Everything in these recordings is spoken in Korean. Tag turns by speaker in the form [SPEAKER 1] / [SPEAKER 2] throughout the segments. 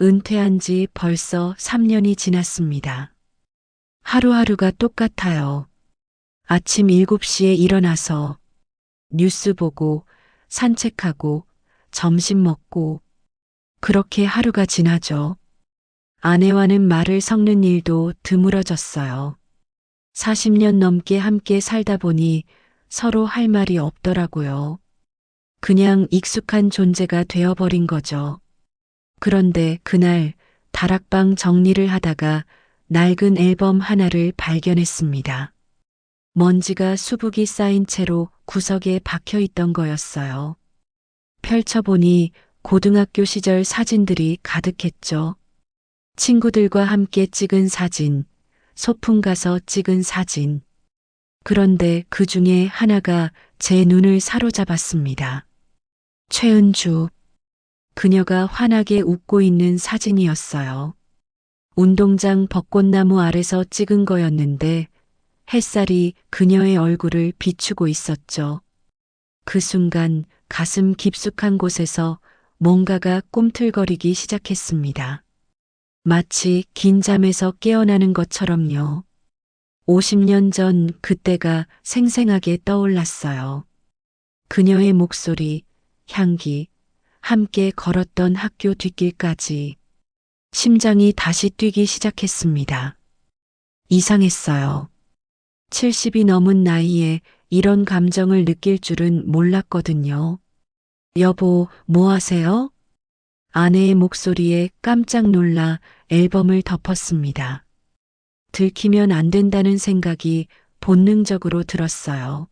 [SPEAKER 1] 은퇴한 지 벌써 3년이 지났습니다. 하루하루가 똑같아요. 아침 7시에 일어나서 뉴스 보고 산책하고 점심 먹고 그렇게 하루가 지나죠. 아내와는 말을 섞는 일도 드물어졌어요. 40년 넘게 함께 살다 보니 서로 할 말이 없더라고요. 그냥 익숙한 존재가 되어버린 거죠. 그런데 그날 다락방 정리를 하다가 낡은 앨범 하나를 발견했습니다. 먼지가 수북이 쌓인 채로 구석에 박혀 있던 거였어요. 펼쳐보니 고등학교 시절 사진들이 가득했죠. 친구들과 함께 찍은 사진, 소풍 가서 찍은 사진. 그런데 그 중에 하나가 제 눈을 사로잡았습니다. 최은주. 그녀가 환하게 웃고 있는 사진이었어요. 운동장 벚꽃나무 아래서 찍은 거였는데 햇살이 그녀의 얼굴을 비추고 있었죠. 그 순간 가슴 깊숙한 곳에서 뭔가가 꿈틀거리기 시작했습니다. 마치 긴 잠에서 깨어나는 것처럼요. 50년 전 그때가 생생하게 떠올랐어요. 그녀의 목소리, 향기, 함께 걸었던 학교 뒷길까지 심장이 다시 뛰기 시작했습니다. 이상했어요. 70이 넘은 나이에 이런 감정을 느낄 줄은 몰랐거든요. 여보, 뭐 하세요? 아내의 목소리에 깜짝 놀라 앨범을 덮었습니다. 들키면 안 된다는 생각이 본능적으로 들었어요.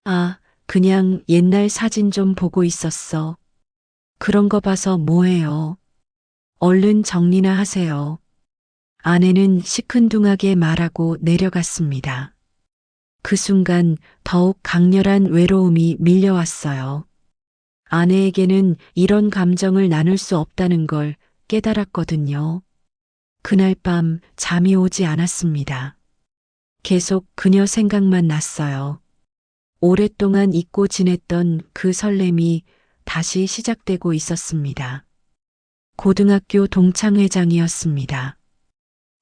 [SPEAKER 1] 아, 그냥 옛날 사진 좀 보고 있었어. 그런 거 봐서 뭐해요? 얼른 정리나 하세요. 아내는 시큰둥하게 말하고 내려갔습니다. 그 순간 더욱 강렬한 외로움이 밀려왔어요. 아내에게는 이런 감정을 나눌 수 없다는 걸 깨달았거든요. 그날 밤 잠이 오지 않았습니다. 계속 그녀 생각만 났어요. 오랫동안 잊고 지냈던 그 설렘이 다시 시작되고 있었습니다. 고등학교 동창회장이었습니다.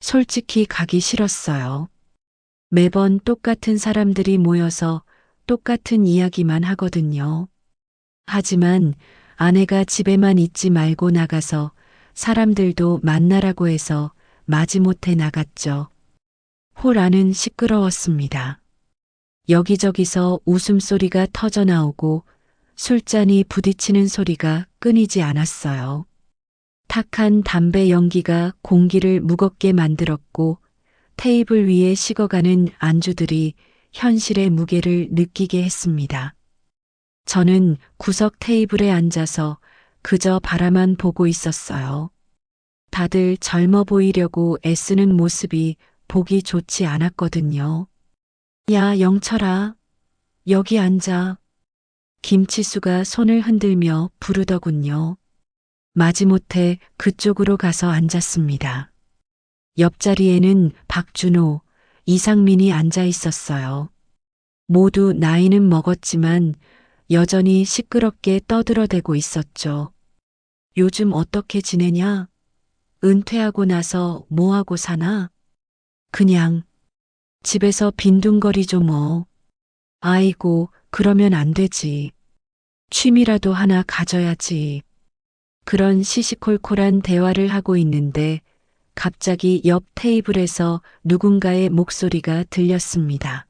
[SPEAKER 1] 솔직히 가기 싫었어요. 매번 똑같은 사람들이 모여서 똑같은 이야기만 하거든요. 하지만 아내가 집에만 있지 말고 나가서 사람들도 만나라고 해서 마지못해 나갔죠. 홀 안은 시끄러웠습니다. 여기저기서 웃음소리가 터져 나오고 술잔이 부딪히는 소리가 끊이지 않았어요. 탁한 담배 연기가 공기를 무겁게 만들었고 테이블 위에 식어가는 안주들이 현실의 무게를 느끼게 했습니다. 저는 구석 테이블에 앉아서 그저 바라만 보고 있었어요. 다들 젊어 보이려고 애쓰는 모습이 보기 좋지 않았거든요. 야, 영철아, 여기 앉아. 김치수가 손을 흔들며 부르더군요. 마지못해 그쪽으로 가서 앉았습니다. 옆자리에는 박준호, 이상민이 앉아 있었어요. 모두 나이는 먹었지만 여전히 시끄럽게 떠들어대고 있었죠. 요즘 어떻게 지내냐? 은퇴하고 나서 뭐하고 사나? 그냥 집에서 빈둥거리죠 뭐. 아이고, 그러면 안 되지. 취미라도 하나 가져야지. 그런 시시콜콜한 대화를 하고 있는데 갑자기 옆 테이블에서 누군가의 목소리가 들렸습니다.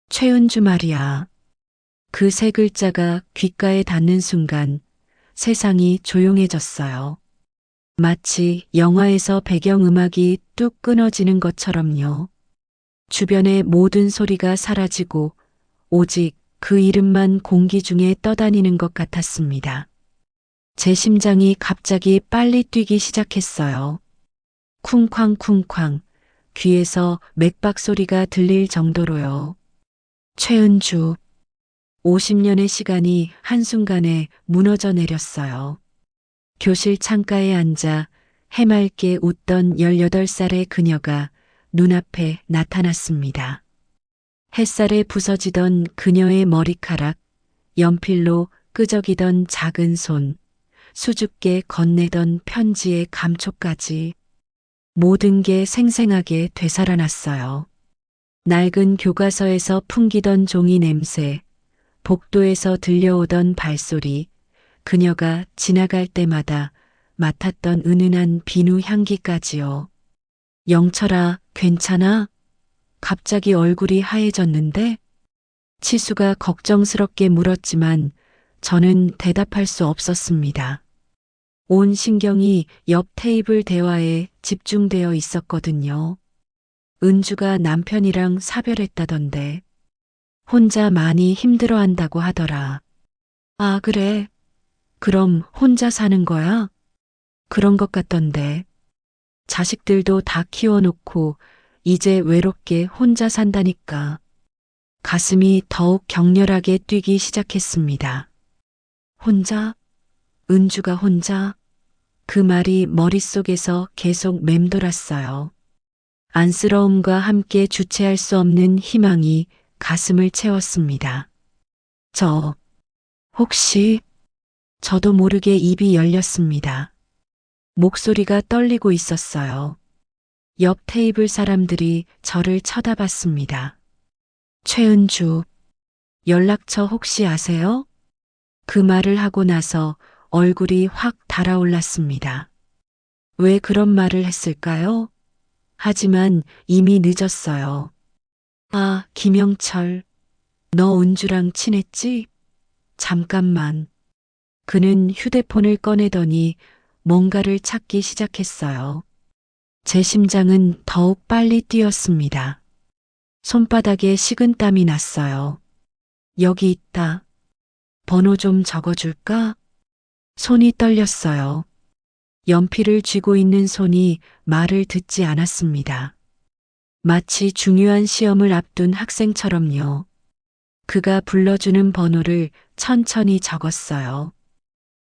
[SPEAKER 1] 최은주 말이야. 그 세 글자가 귓가에 닿는 순간 세상이 조용해졌어요. 마치 영화에서 배경음악이 뚝 끊어지는 것처럼요. 주변의 모든 소리가 사라지고 오직 그 이름만 공기 중에 떠다니는 것 같았습니다. 제 심장이 갑자기 빨리 뛰기 시작했어요. 쿵쾅쿵쾅 귀에서 맥박 소리가 들릴 정도로요. 최은주. 50년의 시간이 한순간에 무너져 내렸어요. 교실 창가에 앉아 해맑게 웃던 18살의 그녀가 눈앞에 나타났습니다. 햇살에 부서지던 그녀의 머리카락, 연필로 끄적이던 작은 손, 수줍게 건네던 편지의 감촉까지 모든 게 생생하게 되살아났어요. 낡은 교과서에서 풍기던 종이 냄새, 복도에서 들려오던 발소리, 그녀가 지나갈 때마다 맡았던 은은한 비누 향기까지요. 영철아, 괜찮아? 갑자기 얼굴이 하얘졌는데? 치수가 걱정스럽게 물었지만 저는 대답할 수 없었습니다. 온 신경이 옆 테이블 대화에 집중되어 있었거든요. 은주가 남편이랑 사별했다던데. 혼자 많이 힘들어한다고 하더라. 아, 그래. 그럼 혼자 사는 거야? 그런 것 같던데. 자식들도 다 키워놓고 이제 외롭게 혼자 산다니까. 가슴이 더욱 격렬하게 뛰기 시작했습니다. 혼자? 은주가 혼자? 그 말이 머릿속에서 계속 맴돌았어요. 안쓰러움과 함께 주체할 수 없는 희망이 가슴을 채웠습니다. 혹시, 저도 모르게 입이 열렸습니다. 목소리가 떨리고 있었어요. 옆 테이블 사람들이 저를 쳐다봤습니다. 최은주, 연락처 혹시 아세요? 그 말을 하고 나서 얼굴이 확 달아올랐습니다. 왜 그런 말을 했을까요? 하지만 이미 늦었어요. 아, 김영철, 너 은주랑 친했지? 잠깐만. 그는 휴대폰을 꺼내더니 뭔가를 찾기 시작했어요. 제 심장은 더욱 빨리 뛰었습니다. 손바닥에 식은땀이 났어요. 여기 있다. 번호 좀 적어줄까? 손이 떨렸어요. 연필을 쥐고 있는 손이 말을 듣지 않았습니다. 마치 중요한 시험을 앞둔 학생처럼요. 그가 불러주는 번호를 천천히 적었어요.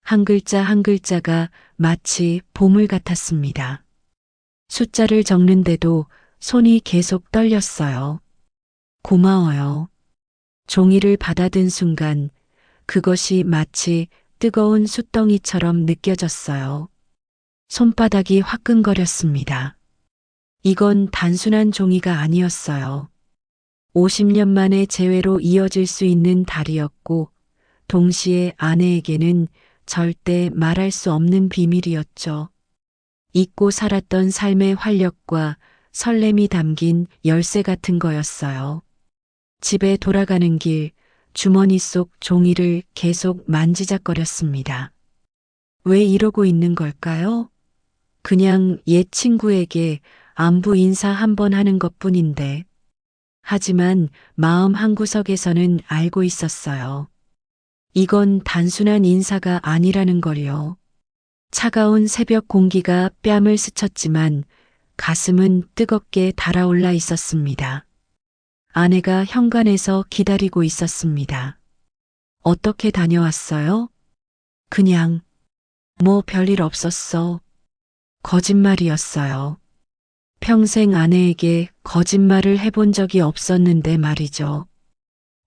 [SPEAKER 1] 한 글자 한 글자가 마치 보물 같았습니다. 숫자를 적는데도 손이 계속 떨렸어요. 고마워요. 종이를 받아든 순간 그것이 마치 뜨거운 숯덩이처럼 느껴졌어요. 손바닥이 화끈거렸습니다. 이건 단순한 종이가 아니었어요. 50년 만에 재회로 이어질 수 있는 달이었고, 동시에 아내에게는 절대 말할 수 없는 비밀이었죠. 잊고 살았던 삶의 활력과 설렘이 담긴 열쇠 같은 거였어요. 집에 돌아가는 길, 주머니 속 종이를 계속 만지작거렸습니다. 왜 이러고 있는 걸까요? 그냥 옛 친구에게 안부 인사 한번 하는 것 뿐인데. 하지만 마음 한구석에서는 알고 있었어요. 이건 단순한 인사가 아니라는 걸요. 차가운 새벽 공기가 뺨을 스쳤지만 가슴은 뜨겁게 달아올라 있었습니다. 아내가 현관에서 기다리고 있었습니다. 어떻게 다녀왔어요? 그냥, 뭐 별일 없었어. 거짓말이었어요. 평생 아내에게 거짓말을 해본 적이 없었는데 말이죠.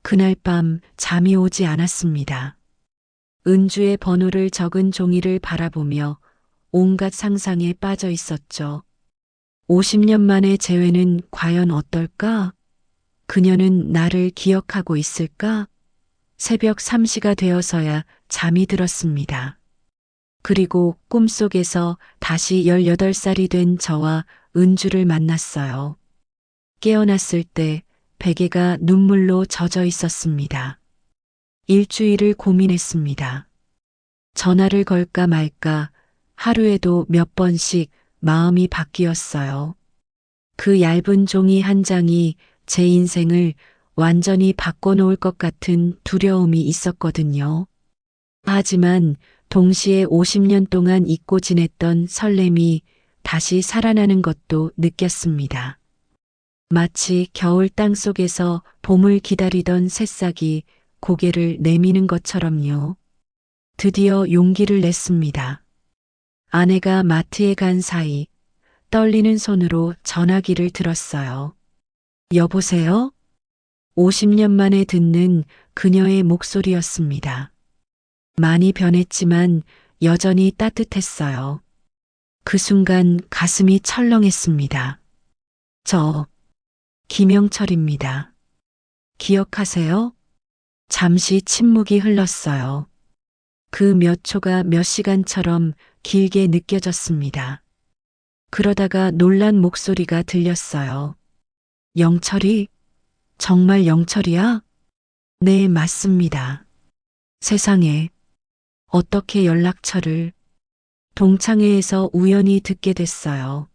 [SPEAKER 1] 그날 밤 잠이 오지 않았습니다. 은주의 번호를 적은 종이를 바라보며 온갖 상상에 빠져 있었죠. 50년 만의 재회는 과연 어떨까? 그녀는 나를 기억하고 있을까? 새벽 3시가 되어서야 잠이 들었습니다. 그리고 꿈속에서 다시 18살이 된 저와 은주를 만났어요. 깨어났을 때 베개가 눈물로 젖어 있었습니다. 일주일을 고민했습니다. 전화를 걸까 말까 하루에도 몇 번씩 마음이 바뀌었어요. 그 얇은 종이 한 장이 제 인생을 완전히 바꿔놓을 것 같은 두려움이 있었거든요. 하지만 동시에 50년 동안 잊고 지냈던 설렘이 다시 살아나는 것도 느꼈습니다. 마치 겨울 땅속에서 봄을 기다리던 새싹이 고개를 내미는 것처럼요. 드디어 용기를 냈습니다. 아내가 마트에 간 사이 떨리는 손으로 전화기를 들었어요. 여보세요? 50년 만에 듣는 그녀의 목소리였습니다. 많이 변했지만 여전히 따뜻했어요. 그 순간 가슴이 철렁했습니다. 저, 김영철입니다. 기억하세요? 잠시 침묵이 흘렀어요. 그 몇 초가 몇 시간처럼 길게 느껴졌습니다. 그러다가 놀란 목소리가 들렸어요. 영철이? 정말 영철이야? 네, 맞습니다. 세상에, 어떻게 연락처를 동창회에서 우연히 듣게 됐어요.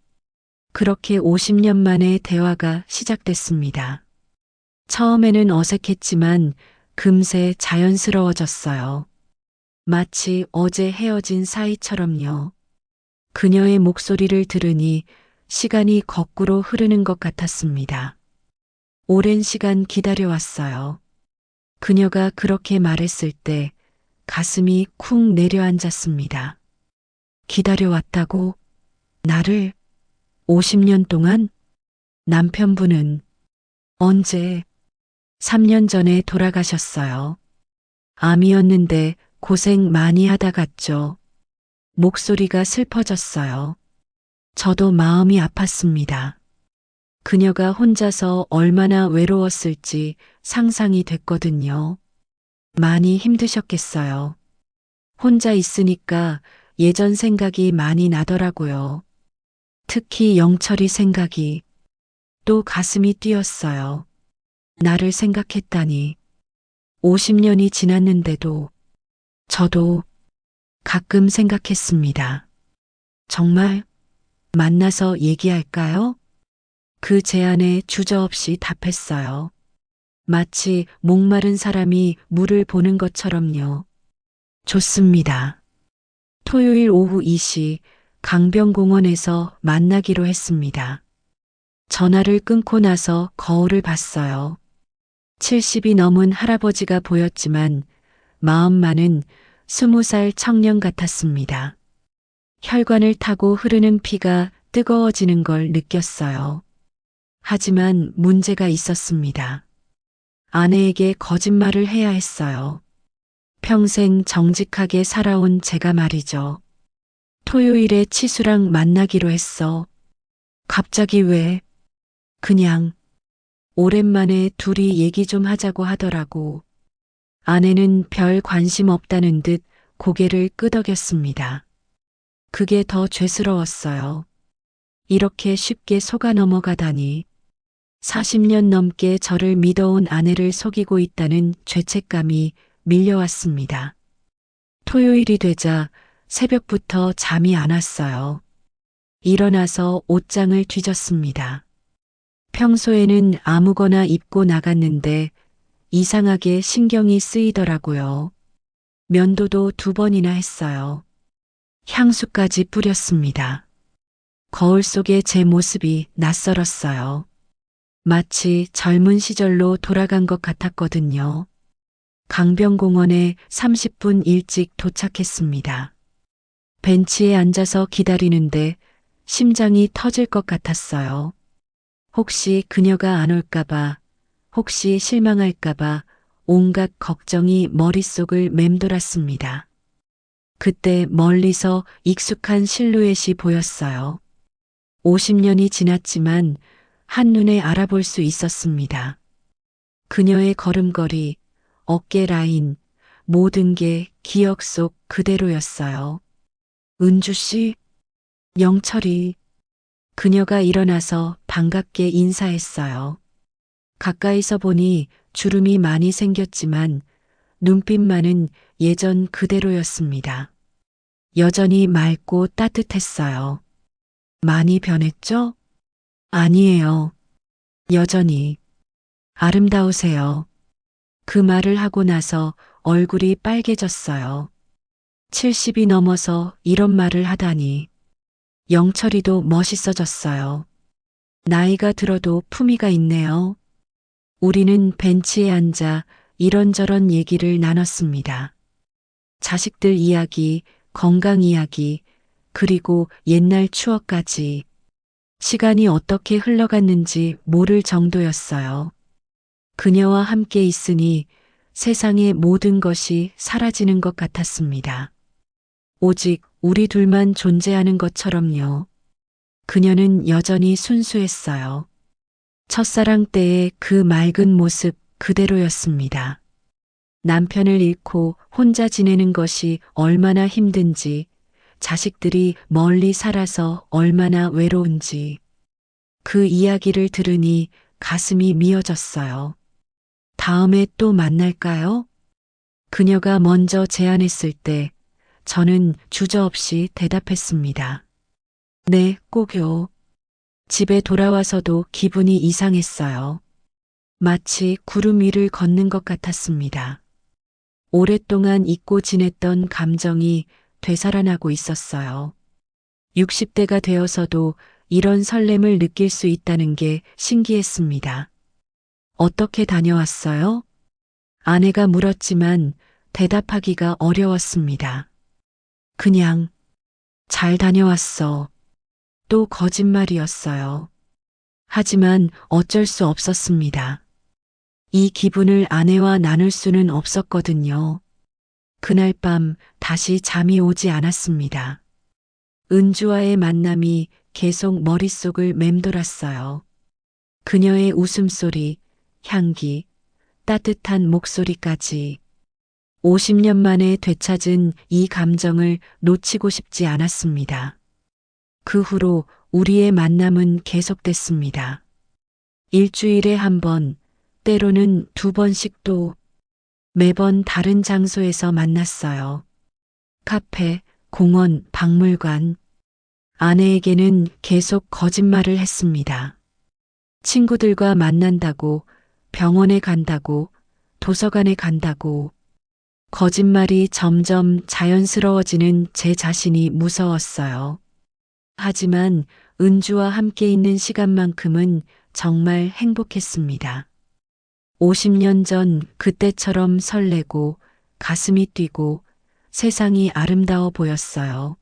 [SPEAKER 1] 그렇게 50년 만에 대화가 시작됐습니다. 처음에는 어색했지만 금세 자연스러워졌어요. 마치 어제 헤어진 사이처럼요. 그녀의 목소리를 들으니 시간이 거꾸로 흐르는 것 같았습니다. 오랜 시간 기다려왔어요. 그녀가 그렇게 말했을 때 가슴이 쿵 내려앉았습니다. 기다려왔다고? 나를 50년 동안? 남편분은 언제? 3년 전에 돌아가셨어요. 암이었는데 고생 많이 하다 갔죠. 목소리가 슬퍼졌어요. 저도 마음이 아팠습니다. 그녀가 혼자서 얼마나 외로웠을지 상상이 됐거든요. 많이 힘드셨겠어요. 혼자 있으니까 예전 생각이 많이 나더라고요. 특히 영철이 생각이. 또 가슴이 뛰었어요. 나를 생각했다니. 50년이 지났는데도 저도 가끔 생각했습니다. 정말 만나서 얘기할까요? 그 제안에 주저없이 답했어요. 마치 목마른 사람이 물을 보는 것처럼요. 좋습니다. 토요일 오후 2시 강변공원에서 만나기로 했습니다. 전화를 끊고 나서 거울을 봤어요. 70이 넘은 할아버지가 보였지만 마음만은 20살 청년 같았습니다. 혈관을 타고 흐르는 피가 뜨거워지는 걸 느꼈어요. 하지만 문제가 있었습니다. 아내에게 거짓말을 해야 했어요. 평생 정직하게 살아온 제가 말이죠. 토요일에 치수랑 만나기로 했어. 갑자기 왜? 그냥 오랜만에 둘이 얘기 좀 하자고 하더라고. 아내는 별 관심 없다는 듯 고개를 끄덕였습니다. 그게 더 죄스러웠어요. 이렇게 쉽게 속아 넘어가다니. 40년 넘게 저를 믿어온 아내를 속이고 있다는 죄책감이 밀려왔습니다. 토요일이 되자 새벽부터 잠이 안 왔어요. 일어나서 옷장을 뒤졌습니다. 평소에는 아무거나 입고 나갔는데 이상하게 신경이 쓰이더라고요. 면도도 2번이나 했어요. 향수까지 뿌렸습니다. 거울 속에 제 모습이 낯설었어요. 마치 젊은 시절로 돌아간 것 같았거든요. 강변공원에 30분 일찍 도착했습니다. 벤치에 앉아서 기다리는데 심장이 터질 것 같았어요. 혹시 그녀가 안 올까봐, 혹시 실망할까봐 온갖 걱정이 머릿속을 맴돌았습니다. 그때 멀리서 익숙한 실루엣이 보였어요. 50년이 지났지만 한눈에 알아볼 수 있었습니다. 그녀의 걸음걸이, 어깨 라인, 모든 게 기억 속 그대로였어요. 은주 씨, 영철이. 그녀가 일어나서 반갑게 인사했어요. 가까이서 보니 주름이 많이 생겼지만 눈빛만은 예전 그대로였습니다. 여전히 맑고 따뜻했어요. 많이 변했죠? 아니에요. 여전히 아름다우세요. 그 말을 하고 나서 얼굴이 빨개졌어요. 70이 넘어서 이런 말을 하다니. 영철이도 멋있어졌어요. 나이가 들어도 품위가 있네요. 우리는 벤치에 앉아 이런저런 얘기를 나눴습니다. 자식들 이야기, 건강 이야기, 그리고 옛날 추억까지. 시간이 어떻게 흘러갔는지 모를 정도였어요. 그녀와 함께 있으니 세상의 모든 것이 사라지는 것 같았습니다. 오직 우리 둘만 존재하는 것처럼요. 그녀는 여전히 순수했어요. 첫사랑 때의 그 맑은 모습 그대로였습니다. 남편을 잃고 혼자 지내는 것이 얼마나 힘든지, 자식들이 멀리 살아서 얼마나 외로운지, 그 이야기를 들으니 가슴이 미어졌어요. 다음에 또 만날까요? 그녀가 먼저 제안했을 때 저는 주저없이 대답했습니다. 네, 꼭요. 집에 돌아와서도 기분이 이상했어요. 마치 구름 위를 걷는 것 같았습니다. 오랫동안 잊고 지냈던 감정이 되살아나고 있었어요. 60대가 되어서도 이런 설렘을 느낄 수 있다는 게 신기했습니다. 어떻게 다녀왔어요? 아내가 물었지만 대답하기가 어려웠습니다. 그냥 잘 다녀왔어. 또 거짓말이었어요. 하지만 어쩔 수 없었습니다. 이 기분을 아내와 나눌 수는 없었거든요. 그날 밤 다시 잠이 오지 않았습니다. 은주와의 만남이 계속 머릿속을 맴돌았어요. 그녀의 웃음소리, 향기, 따뜻한 목소리까지 50년 만에 되찾은 이 감정을 놓치고 싶지 않았습니다. 그 후로 우리의 만남은 계속됐습니다. 일주일에 한 번, 때로는 두 번씩도 매번 다른 장소에서 만났어요. 카페, 공원, 박물관. 아내에게는 계속 거짓말을 했습니다. 친구들과 만난다고, 병원에 간다고, 도서관에 간다고. 거짓말이 점점 자연스러워지는 제 자신이 무서웠어요. 하지만 은주와 함께 있는 시간만큼은 정말 행복했습니다. 50년 전 그때처럼 설레고 가슴이 뛰고 세상이 아름다워 보였어요.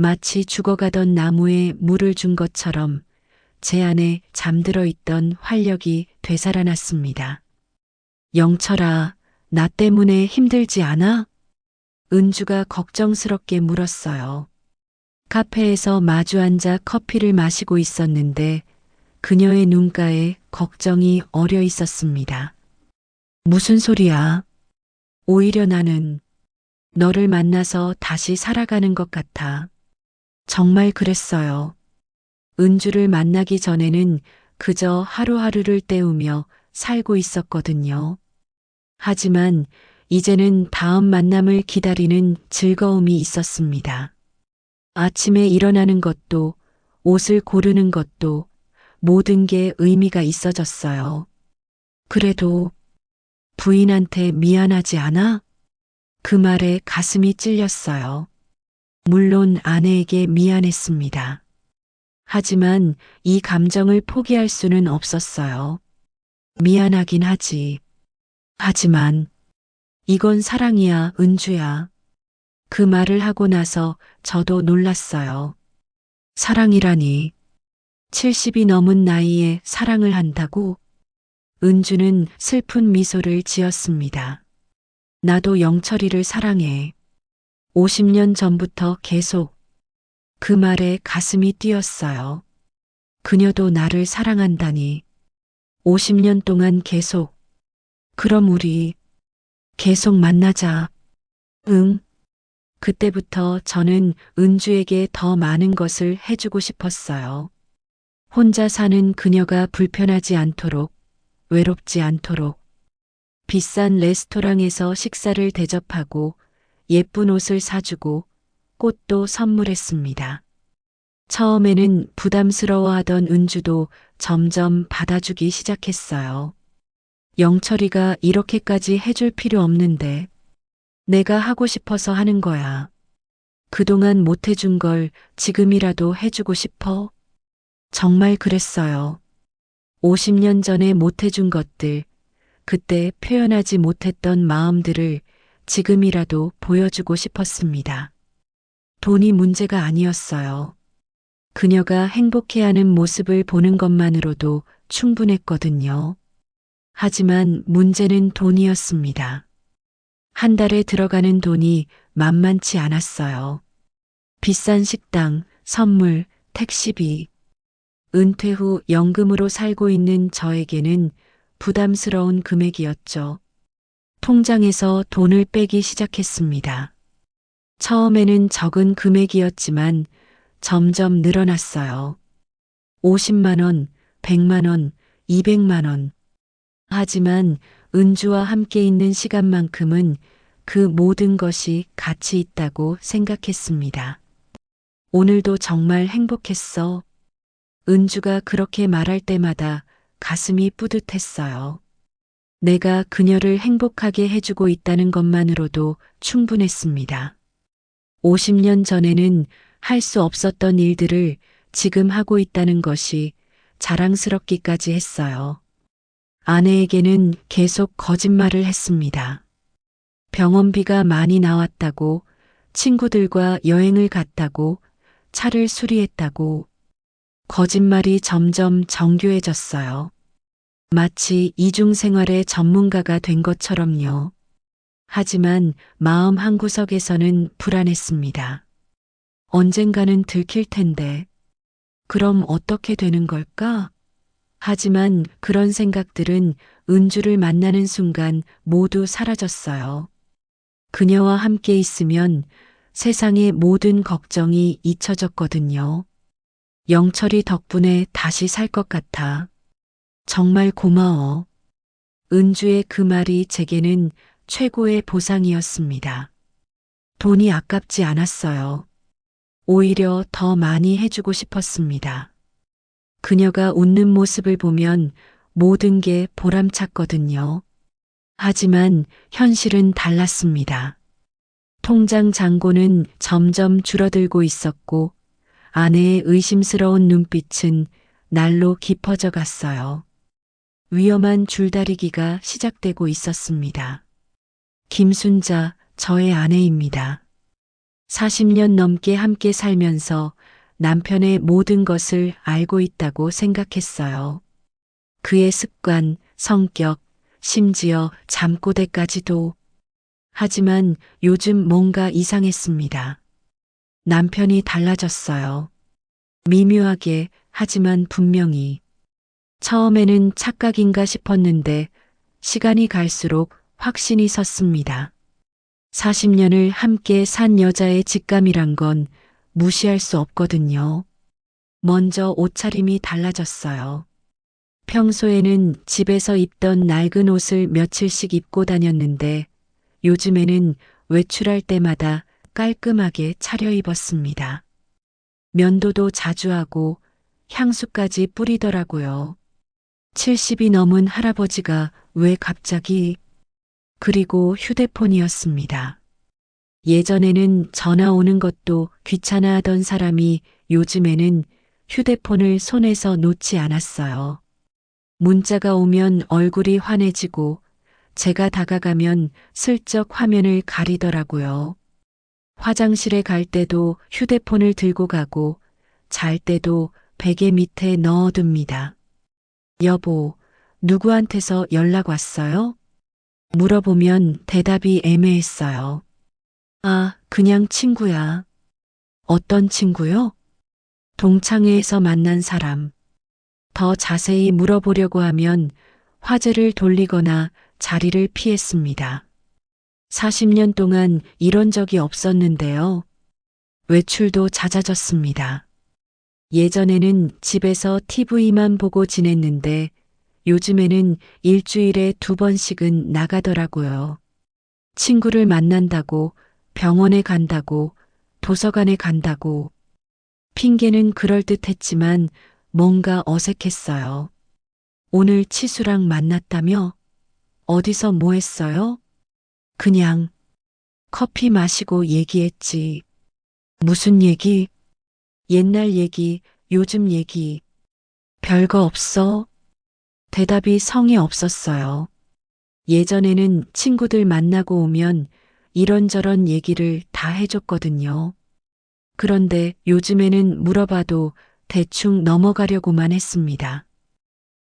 [SPEAKER 1] 마치 죽어가던 나무에 물을 준 것처럼 제 안에 잠들어 있던 활력이 되살아났습니다. 영철아, 나 때문에 힘들지 않아? 은주가 걱정스럽게 물었어요. 카페에서 마주 앉아 커피를 마시고 있었는데 그녀의 눈가에 걱정이 어려 있었습니다. 무슨 소리야? 오히려 나는 너를 만나서 다시 살아가는 것 같아. 정말 그랬어요. 은주를 만나기 전에는 그저 하루하루를 때우며 살고 있었거든요. 하지만 이제는 다음 만남을 기다리는 즐거움이 있었습니다. 아침에 일어나는 것도, 옷을 고르는 것도 모든 게 의미가 있어졌어요. 그래도 부인한테 미안하지 않아? 그 말에 가슴이 찔렸어요. 물론 아내에게 미안했습니다. 하지만 이 감정을 포기할 수는 없었어요. 미안하긴 하지. 하지만 이건 사랑이야, 은주야. 그 말을 하고 나서 저도 놀랐어요. 사랑이라니. 70이 넘은 나이에 사랑을 한다고? 은주는 슬픈 미소를 지었습니다. 나도 영철이를 사랑해. 50년 전부터 계속. 그 말에 가슴이 뛰었어요. 그녀도 나를 사랑한다니. 50년 동안 계속. 그럼 우리 계속 만나자. 응. 그때부터 저는 은주에게 더 많은 것을 해주고 싶었어요. 혼자 사는 그녀가 불편하지 않도록, 외롭지 않도록, 비싼 레스토랑에서 식사를 대접하고 예쁜 옷을 사주고 꽃도 선물했습니다. 처음에는 부담스러워하던 은주도 점점 받아주기 시작했어요. 영철이가 이렇게까지 해줄 필요 없는데 내가 하고 싶어서 하는 거야. 그동안 못 해준 걸 지금이라도 해주고 싶어? 정말 그랬어요. 50년 전에 못 해준 것들, 그때 표현하지 못했던 마음들을 지금이라도 보여주고 싶었습니다. 돈이 문제가 아니었어요. 그녀가 행복해하는 모습을 보는 것만으로도 충분했거든요. 하지만 문제는 돈이었습니다. 한 달에 들어가는 돈이 만만치 않았어요. 비싼 식당, 선물, 택시비. 은퇴 후 연금으로 살고 있는 저에게는 부담스러운 금액이었죠. 통장에서 돈을 빼기 시작했습니다. 처음에는 적은 금액이었지만 점점 늘어났어요. 50만 원, 100만 원, 200만 원. 하지만 은주와 함께 있는 시간만큼은 그 모든 것이 가치 있다고 생각했습니다. 오늘도 정말 행복했어. 은주가 그렇게 말할 때마다 가슴이 뿌듯했어요. 내가 그녀를 행복하게 해주고 있다는 것만으로도 충분했습니다. 50년 전에는 할 수 없었던 일들을 지금 하고 있다는 것이 자랑스럽기까지 했어요. 아내에게는 계속 거짓말을 했습니다. 병원비가 많이 나왔다고, 친구들과 여행을 갔다고, 차를 수리했다고. 거짓말이 점점 정교해졌어요. 마치 이중생활의 전문가가 된 것처럼요. 하지만 마음 한구석에서는 불안했습니다. 언젠가는 들킬 텐데. 그럼 어떻게 되는 걸까? 하지만 그런 생각들은 은주를 만나는 순간 모두 사라졌어요. 그녀와 함께 있으면 세상의 모든 걱정이 잊혀졌거든요. 영철이 덕분에 다시 살 것 같아. 정말 고마워. 은주의 그 말이 제게는 최고의 보상이었습니다. 돈이 아깝지 않았어요. 오히려 더 많이 해주고 싶었습니다. 그녀가 웃는 모습을 보면 모든 게 보람찼거든요. 하지만 현실은 달랐습니다. 통장 잔고는 점점 줄어들고 있었고 아내의 의심스러운 눈빛은 날로 깊어져 갔어요. 위험한 줄다리기가 시작되고 있었습니다. 김순자, 저의 아내입니다. 40년 넘게 함께 살면서 남편의 모든 것을 알고 있다고 생각했어요. 그의 습관, 성격, 심지어 잠꼬대까지도. 하지만 요즘 뭔가 이상했습니다. 남편이 달라졌어요. 미묘하게, 하지만 분명히. 처음에는 착각인가 싶었는데 시간이 갈수록 확신이 섰습니다. 40년을 함께 산 여자의 직감이란 건 무시할 수 없거든요. 먼저 옷차림이 달라졌어요. 평소에는 집에서 입던 낡은 옷을 며칠씩 입고 다녔는데 요즘에는 외출할 때마다 깔끔하게 차려입었습니다. 면도도 자주 하고 향수까지 뿌리더라고요. 70이 넘은 할아버지가 왜 갑자기. 그리고 휴대폰이었습니다. 예전에는 전화 오는 것도 귀찮아하던 사람이 요즘에는 휴대폰을 손에서 놓지 않았어요. 문자가 오면 얼굴이 환해지고 제가 다가가면 슬쩍 화면을 가리더라고요. 화장실에 갈 때도 휴대폰을 들고 가고 잘 때도 베개 밑에 넣어둡니다. 여보, 누구한테서 연락 왔어요? 물어보면 대답이 애매했어요. 아, 그냥 친구야. 어떤 친구요? 동창회에서 만난 사람. 더 자세히 물어보려고 하면 화제를 돌리거나 자리를 피했습니다. 40년 동안 이런 적이 없었는데요. 외출도 잦아졌습니다. 예전에는 집에서 TV만 보고 지냈는데 요즘에는 일주일에 2번씩은 나가더라고요. 친구를 만난다고, 병원에 간다고, 도서관에 간다고. 핑계는 그럴듯했지만 뭔가 어색했어요. 오늘 치수랑 만났다며? 어디서 뭐 했어요? 그냥 커피 마시고 얘기했지. 무슨 얘기? 옛날 얘기, 요즘 얘기. 별거 없어? 대답이 성의 없었어요. 예전에는 친구들 만나고 오면 이런저런 얘기를 다 해줬거든요. 그런데 요즘에는 물어봐도 대충 넘어가려고만 했습니다.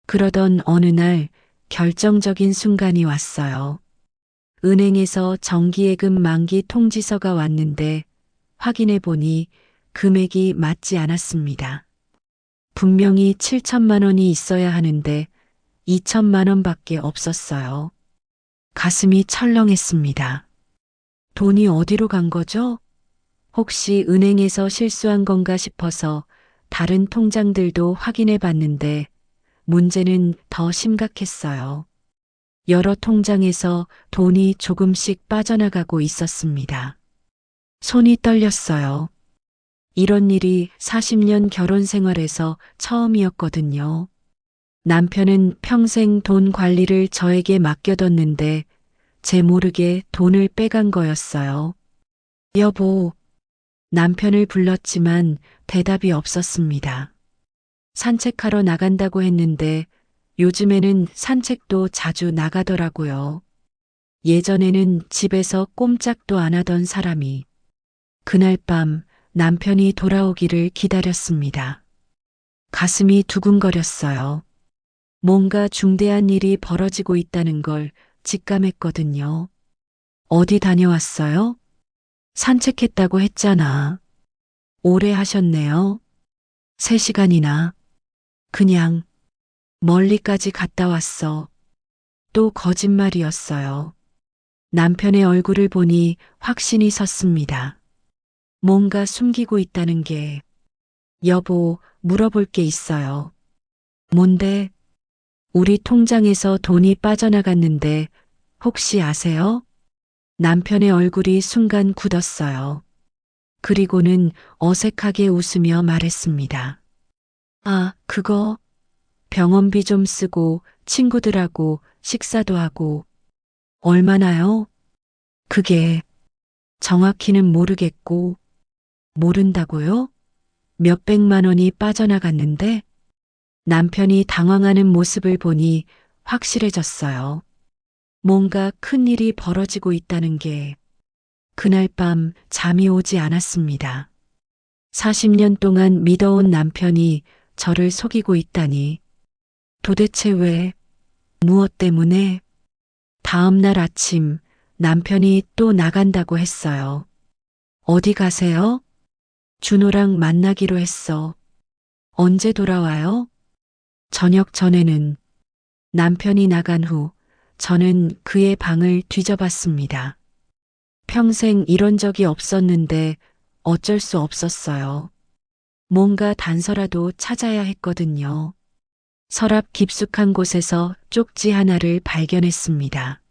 [SPEAKER 1] 그러던 어느 날 결정적인 순간이 왔어요. 은행에서 정기예금 만기 통지서가 왔는데 확인해 보니 금액이 맞지 않았습니다. 분명히 7천만 원이 있어야 하는데 2천만 원밖에 없었어요. 가슴이 철렁했습니다. 돈이 어디로 간 거죠? 혹시 은행에서 실수한 건가 싶어서 다른 통장들도 확인해 봤는데 문제는 더 심각했어요. 여러 통장에서 돈이 조금씩 빠져나가고 있었습니다. 손이 떨렸어요. 이런 일이 40년 결혼 생활에서 처음이었거든요. 남편은 평생 돈 관리를 저에게 맡겨뒀는데 제 모르게 돈을 빼간 거였어요. 여보, 남편을 불렀지만 대답이 없었습니다. 산책하러 나간다고 했는데 요즘에는 산책도 자주 나가더라고요. 예전에는 집에서 꼼짝도 안 하던 사람이 그날 밤 남편이 돌아오기를 기다렸습니다. 가슴이 두근거렸어요. 뭔가 중대한 일이 벌어지고 있다는 걸 직감했거든요. 어디 다녀왔어요? 산책했다고 했잖아. 오래 하셨네요. 3시간이나. 그냥 멀리까지 갔다 왔어. 또 거짓말이었어요. 남편의 얼굴을 보니 확신이 섰습니다. 뭔가 숨기고 있다는 게. 여보, 물어볼 게 있어요. 뭔데? 우리 통장에서 돈이 빠져나갔는데 혹시 아세요? 남편의 얼굴이 순간 굳었어요. 그리고는 어색하게 웃으며 말했습니다. 아, 그거 병원비 좀 쓰고 친구들하고 식사도 하고. 얼마나요? 그게 정확히는 모르겠고. 모른다고요? 몇백만 원이 빠져나갔는데 남편이 당황하는 모습을 보니 확실해졌어요. 뭔가 큰 일이 벌어지고 있다는 게. 그날 밤 잠이 오지 않았습니다. 40년 동안 믿어온 남편이 저를 속이고 있다니. 도대체 왜, 무엇 때문에? 다음 날 아침 남편이 또 나간다고 했어요. 어디 가세요? 준호랑 만나기로 했어. 언제 돌아와요? 저녁 전에는. 남편이 나간 후 저는 그의 방을 뒤져봤습니다. 평생 이런 적이 없었는데 어쩔 수 없었어요. 뭔가 단서라도 찾아야 했거든요. 서랍 깊숙한 곳에서 쪽지 하나를 발견했습니다.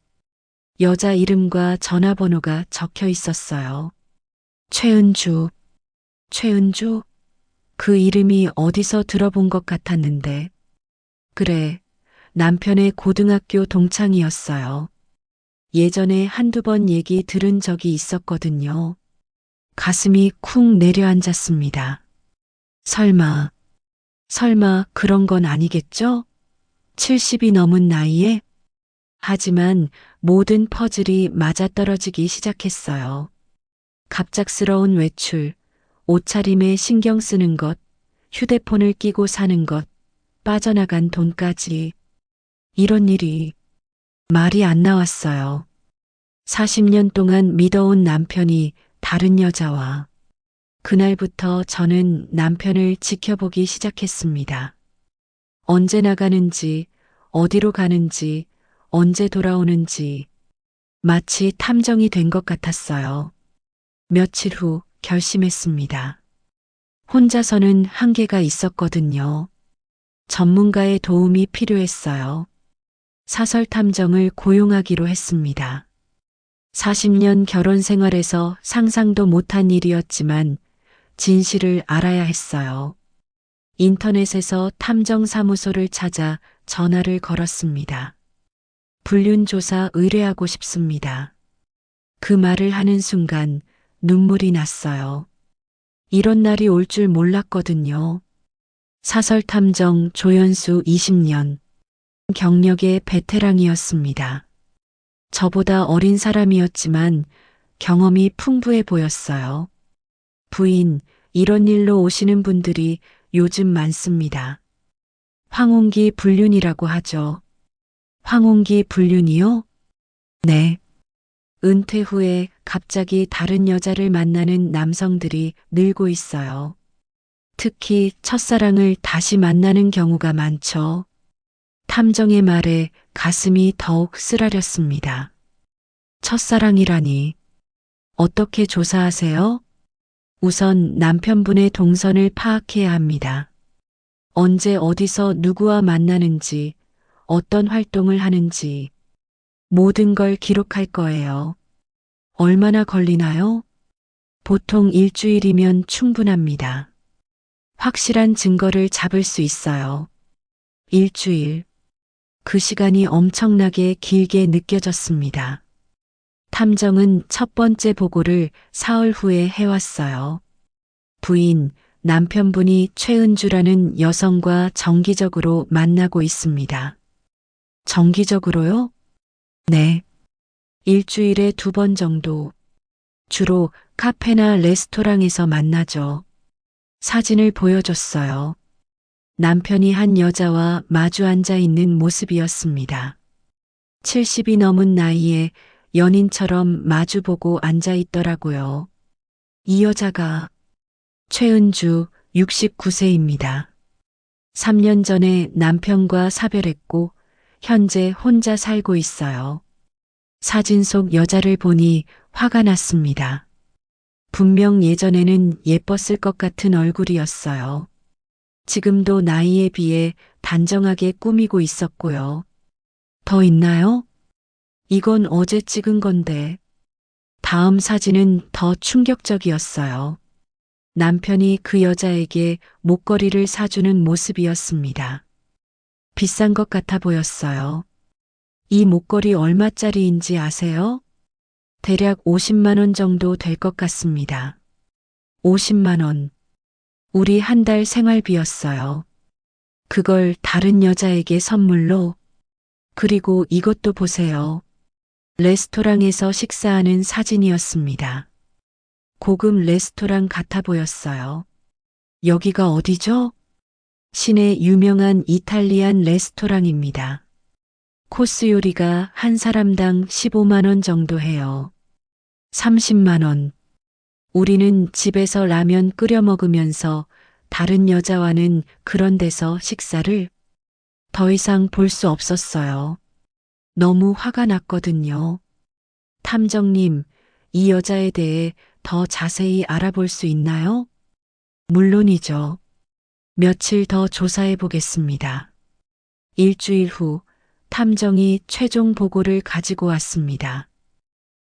[SPEAKER 1] 여자 이름과 전화번호가 적혀 있었어요. 최은주. 최은주? 그 이름이 어디서 들어본 것 같았는데. 그래, 남편의 고등학교 동창이었어요. 예전에 한두 번 얘기 들은 적이 있었거든요. 가슴이 쿵 내려앉았습니다. 설마 그런 건 아니겠죠? 70이 넘은 나이에? 하지만 모든 퍼즐이 맞아떨어지기 시작했어요. 갑작스러운 외출, 옷차림에 신경 쓰는 것, 휴대폰을 끼고 사는 것, 빠져나간 돈까지. 이런 일이 말이 안 나왔어요. 40년 동안 믿어온 남편이 다른 여자와. 그날부터 저는 남편을 지켜보기 시작했습니다. 언제 나가는지, 어디로 가는지, 언제 돌아오는지 마치 탐정이 된 것 같았어요. 며칠 후 결심했습니다. 혼자서는 한계가 있었거든요. 전문가의 도움이 필요했어요. 사설 탐정을 고용하기로 했습니다. 40년 결혼 생활에서 상상도 못한 일이었지만 진실을 알아야 했어요. 인터넷에서 탐정사무소를 찾아 전화를 걸었습니다. 불륜조사 의뢰하고 싶습니다. 그 말을 하는 순간 눈물이 났어요. 이런 날이 올 줄 몰랐거든요. 사설탐정 조연수 20년. 경력의 베테랑이었습니다. 저보다 어린 사람이었지만 경험이 풍부해 보였어요. 부인, 이런 일로 오시는 분들이 요즘 많습니다. 황혼기 불륜이라고 하죠. 황혼기 불륜이요? 네. 은퇴 후에 갑자기 다른 여자를 만나는 남성들이 늘고 있어요. 특히 첫사랑을 다시 만나는 경우가 많죠. 탐정의 말에 가슴이 더욱 쓰라렸습니다. 첫사랑이라니. 어떻게 조사하세요? 우선 남편분의 동선을 파악해야 합니다. 언제 어디서 누구와 만나는지, 어떤 활동을 하는지, 모든 걸 기록할 거예요. 얼마나 걸리나요? 보통 일주일이면 충분합니다. 확실한 증거를 잡을 수 있어요. 일주일. 그 시간이 엄청나게 길게 느껴졌습니다. 탐정은 첫 번째 보고를 사흘 후에 해왔어요. 부인, 남편분이 최은주라는 여성과 정기적으로 만나고 있습니다. 정기적으로요? 네. 일주일에 2번 정도. 주로 카페나 레스토랑에서 만나죠. 사진을 보여줬어요. 남편이 한 여자와 마주 앉아 있는 모습이었습니다. 70이 넘은 나이에 연인처럼 마주보고 앉아 있더라고요. 이 여자가 최은주 69세입니다. 3년 전에 남편과 사별했고 현재 혼자 살고 있어요. 사진 속 여자를 보니 화가 났습니다. 분명 예전에는 예뻤을 것 같은 얼굴이었어요. 지금도 나이에 비해 단정하게 꾸미고 있었고요. 더 있나요? 이건 어제 찍은 건데. 다음 사진은 더 충격적이었어요. 남편이 그 여자에게 목걸이를 사주는 모습이었습니다. 비싼 것 같아 보였어요. 이 목걸이 얼마짜리인지 아세요? 대략 50만 원 정도 될 것 같습니다. 50만 원. 우리 한 달 생활비였어요. 그걸 다른 여자에게 선물로. 그리고 이것도 보세요. 레스토랑에서 식사하는 사진이었습니다. 고급 레스토랑 같아 보였어요. 여기가 어디죠? 시내 유명한 이탈리안 레스토랑입니다. 코스 요리가 한 사람당 15만 원 정도 해요. 30만 원. 우리는 집에서 라면 끓여 먹으면서 다른 여자와는 그런 데서 식사를 더 이상 볼 수 없었어요. 너무 화가 났거든요. 탐정님, 이 여자에 대해 더 자세히 알아볼 수 있나요? 물론이죠. 며칠 더 조사해 보겠습니다. 일주일 후 탐정이 최종 보고를 가지고 왔습니다.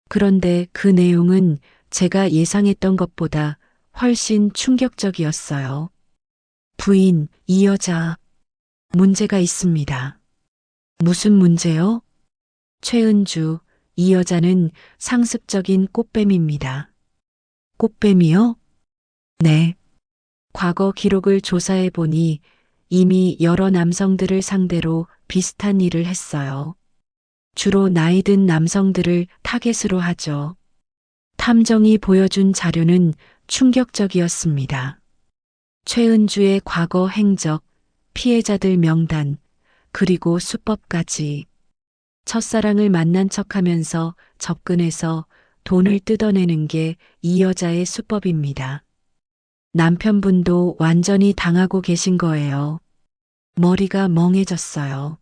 [SPEAKER 1] 그런데 그 내용은 제가 예상했던 것보다 훨씬 충격적이었어요. 부인, 이 여자, 문제가 있습니다. 무슨 문제요? 최은주, 이 여자는 상습적인 꽃뱀입니다. 꽃뱀이요? 네. 과거 기록을 조사해 보니 이미 여러 남성들을 상대로 비슷한 일을 했어요. 주로 나이 든 남성들을 타겟으로 하죠. 탐정이 보여준 자료는 충격적이었습니다. 최은주의 과거 행적, 피해자들 명단, 그리고 수법까지. 첫사랑을 만난 척하면서 접근해서 돈을 뜯어내는 게 이 여자의 수법입니다. 남편분도 완전히 당하고 계신 거예요. 머리가 멍해졌어요.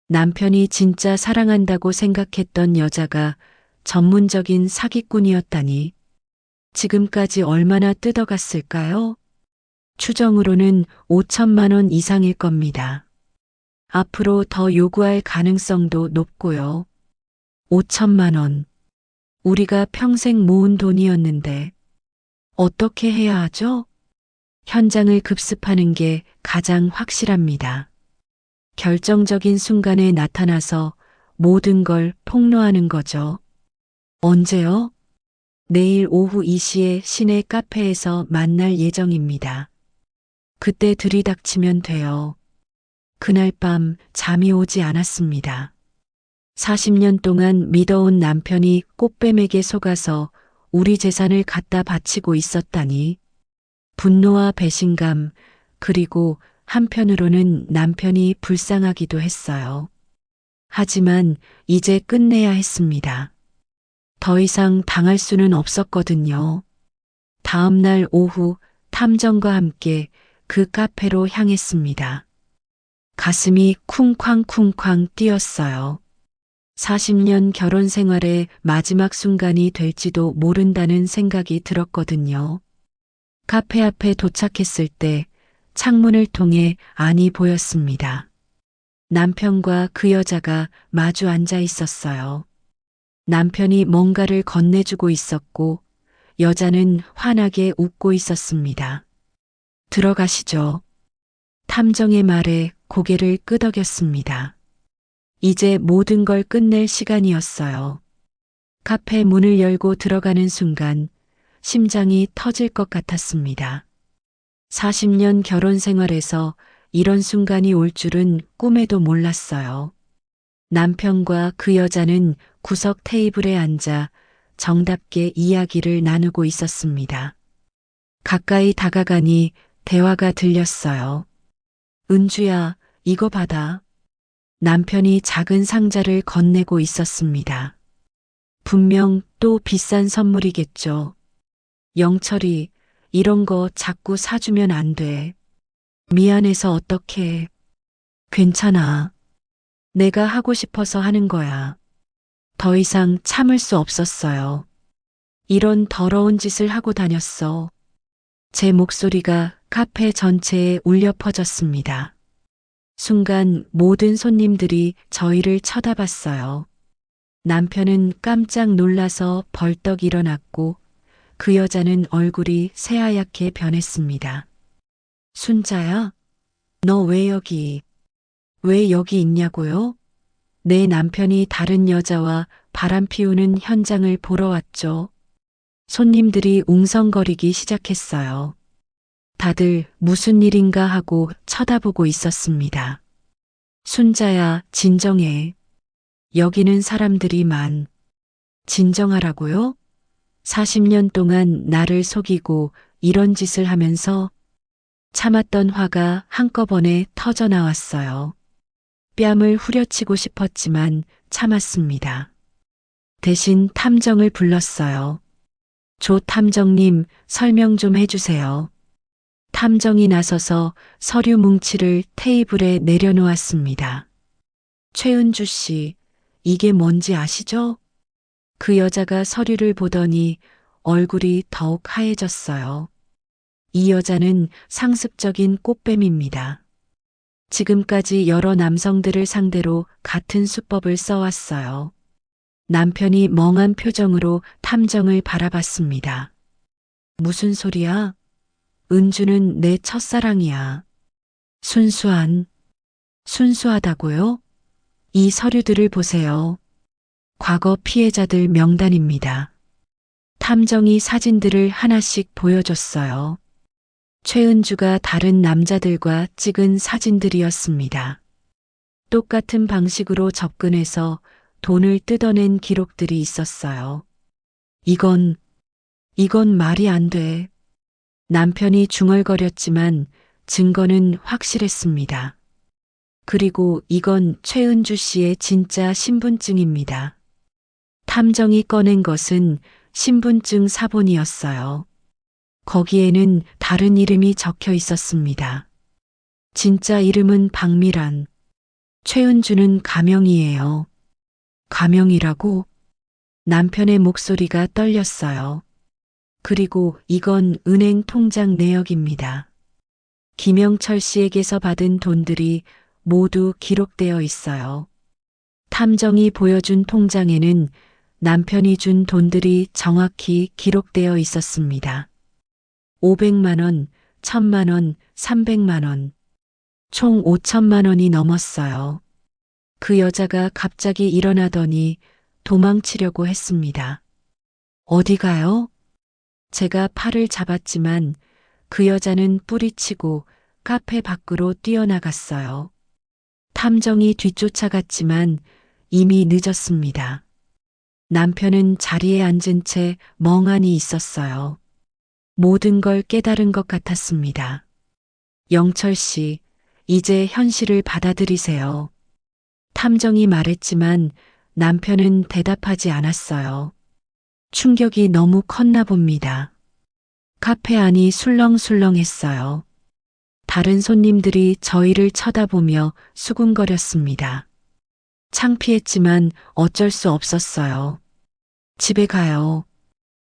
[SPEAKER 1] 남편이 진짜 사랑한다고 생각했던 여자가 전문적인 사기꾼이었다니. 지금까지 얼마나 뜯어갔을까요? 추정으로는 5천만 원 이상일 겁니다. 앞으로 더 요구할 가능성도 높고요. 5천만 원. 우리가 평생 모은 돈이었는데 어떻게 해야 하죠? 현장을 급습하는 게 가장 확실합니다. 결정적인 순간에 나타나서 모든 걸 폭로하는 거죠. 언제요? 내일 오후 2시에 시내 카페에서 만날 예정입니다. 그때 들이닥치면 돼요. 그날 밤 잠이 오지 않았습니다. 40년 동안 믿어온 남편이 꽃뱀에게 속아서 우리 재산을 갖다 바치고 있었다니. 분노와 배신감, 그리고 한편으로는 남편이 불쌍하기도 했어요. 하지만 이제 끝내야 했습니다. 더 이상 당할 수는 없었거든요. 다음 날 오후 탐정과 함께 그 카페로 향했습니다. 가슴이 쿵쾅쿵쾅 뛰었어요. 40년 결혼 생활의 마지막 순간이 될지도 모른다는 생각이 들었거든요. 카페 앞에 도착했을 때 창문을 통해 안이 보였습니다. 남편과 그 여자가 마주 앉아 있었어요. 남편이 뭔가를 건네주고 있었고 여자는 환하게 웃고 있었습니다. 들어가시죠. 탐정의 말에 고개를 끄덕였습니다. 이제 모든 걸 끝낼 시간이었어요. 카페 문을 열고 들어가는 순간 심장이 터질 것 같았습니다. 40년 결혼 생활에서 이런 순간이 올 줄은 꿈에도 몰랐어요. 남편과 그 여자는 구석 테이블에 앉아 정답게 이야기를 나누고 있었습니다. 가까이 다가가니 대화가 들렸어요. 은주야, 이거 받아. 남편이 작은 상자를 건네고 있었습니다. 분명 또 비싼 선물이겠죠. 영철이, 이런 거 자꾸 사주면 안 돼. 미안해서 어떡해. 괜찮아. 내가 하고 싶어서 하는 거야. 더 이상 참을 수 없었어요. 이런 더러운 짓을 하고 다녔어. 제 목소리가 카페 전체에 울려 퍼졌습니다. 순간 모든 손님들이 저희를 쳐다봤어요. 남편은 깜짝 놀라서 벌떡 일어났고 그 여자는 얼굴이 새하얗게 변했습니다. 순자야? 너 왜 여기 있냐고요? 내 남편이 다른 여자와 바람 피우는 현장을 보러 왔죠. 손님들이 웅성거리기 시작했어요. 다들 무슨 일인가 하고 쳐다보고 있었습니다. 순자야, 진정해. 여기는 사람들이 진정하라고요? 40년 동안 나를 속이고 이런 짓을 하면서 참았던 화가 한꺼번에 터져 나왔어요. 뺨을 후려치고 싶었지만 참았습니다. 대신 탐정을 불렀어요. 조 탐정님, 설명 좀 해주세요. 탐정이 나서서 서류 뭉치를 테이블에 내려놓았습니다. 최은주 씨, 이게 뭔지 아시죠? 그 여자가 서류를 보더니 얼굴이 더욱 하얘졌어요. 이 여자는 상습적인 꽃뱀입니다. 지금까지 여러 남성들을 상대로 같은 수법을 써왔어요. 남편이 멍한 표정으로 탐정을 바라봤습니다. 무슨 소리야? 은주는 내 첫사랑이야. 순수하다고요? 이 서류들을 보세요. 과거 피해자들 명단입니다. 탐정이 사진들을 하나씩 보여줬어요. 최은주가 다른 남자들과 찍은 사진들이었습니다. 똑같은 방식으로 접근해서 돈을 뜯어낸 기록들이 있었어요. 이건 말이 안 돼. 남편이 중얼거렸지만 증거는 확실했습니다. 그리고 이건 최은주 씨의 진짜 신분증입니다. 탐정이 꺼낸 것은 신분증 사본이었어요. 거기에는 다른 이름이 적혀 있었습니다. 진짜 이름은 박미란. 최은주는 가명이에요. 가명이라고? 남편의 목소리가 떨렸어요. 그리고 이건 은행 통장 내역입니다. 김영철 씨에게서 받은 돈들이 모두 기록되어 있어요. 탐정이 보여준 통장에는 남편이 준 돈들이 정확히 기록되어 있었습니다. 500만 원, 1000만 원, 300만 원. 총 5천만 원이 넘었어요. 그 여자가 갑자기 일어나더니 도망치려고 했습니다. 어디 가요? 제가 팔을 잡았지만 그 여자는 뿌리치고 카페 밖으로 뛰어나갔어요. 탐정이 뒤쫓아갔지만 이미 늦었습니다. 남편은 자리에 앉은 채 멍하니 있었어요. 모든 걸 깨달은 것 같았습니다. 영철 씨, 이제 현실을 받아들이세요. 탐정이 말했지만 남편은 대답하지 않았어요. 충격이 너무 컸나 봅니다. 카페 안이 술렁술렁했어요. 다른 손님들이 저희를 쳐다보며 수군거렸습니다. 창피했지만 어쩔 수 없었어요. 집에 가요.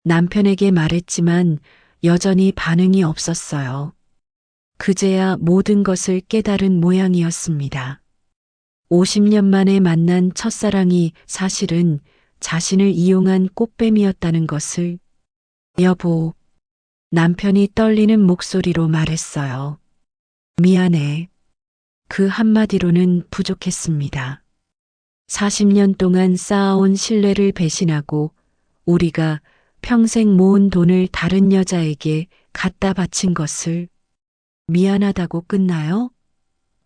[SPEAKER 1] 남편에게 말했지만 여전히 반응이 없었어요. 그제야 모든 것을 깨달은 모양이었습니다. 50년 만에 만난 첫사랑이 사실은 자신을 이용한 꽃뱀이었다는 것을. 여보, 남편이 떨리는 목소리로 말했어요. 미안해. 그 한마디로는 부족했습니다. 40년 동안 쌓아온 신뢰를 배신하고 우리가 평생 모은 돈을 다른 여자에게 갖다 바친 것을. 미안하다고 끝나요?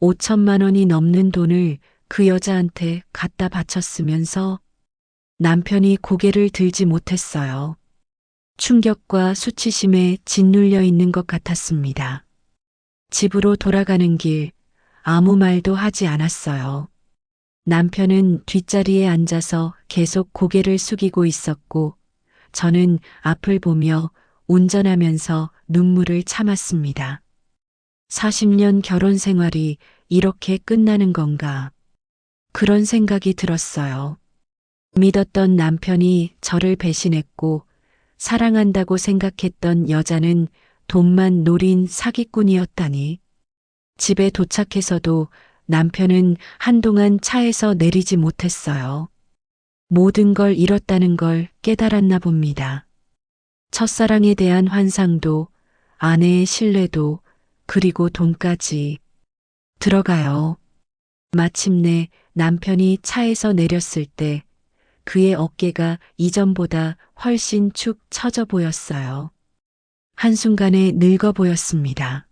[SPEAKER 1] 5천만 원이 넘는 돈을 그 여자한테 갖다 바쳤으면서. 남편이 고개를 들지 못했어요. 충격과 수치심에 짓눌려 있는 것 같았습니다. 집으로 돌아가는 길 아무 말도 하지 않았어요. 남편은 뒷자리에 앉아서 계속 고개를 숙이고 있었고 저는 앞을 보며 운전하면서 눈물을 참았습니다. 40년 결혼 생활이 이렇게 끝나는 건가? 그런 생각이 들었어요. 믿었던 남편이 저를 배신했고 사랑한다고 생각했던 여자는 돈만 노린 사기꾼이었다니. 집에 도착해서도 남편은 한동안 차에서 내리지 못했어요. 모든 걸 잃었다는 걸 깨달았나 봅니다. 첫사랑에 대한 환상도, 아내의 신뢰도, 그리고 돈까지. 들어가요. 마침내 남편이 차에서 내렸을 때 그의 어깨가 이전보다 훨씬 축 처져 보였어요. 한순간에 늙어 보였습니다.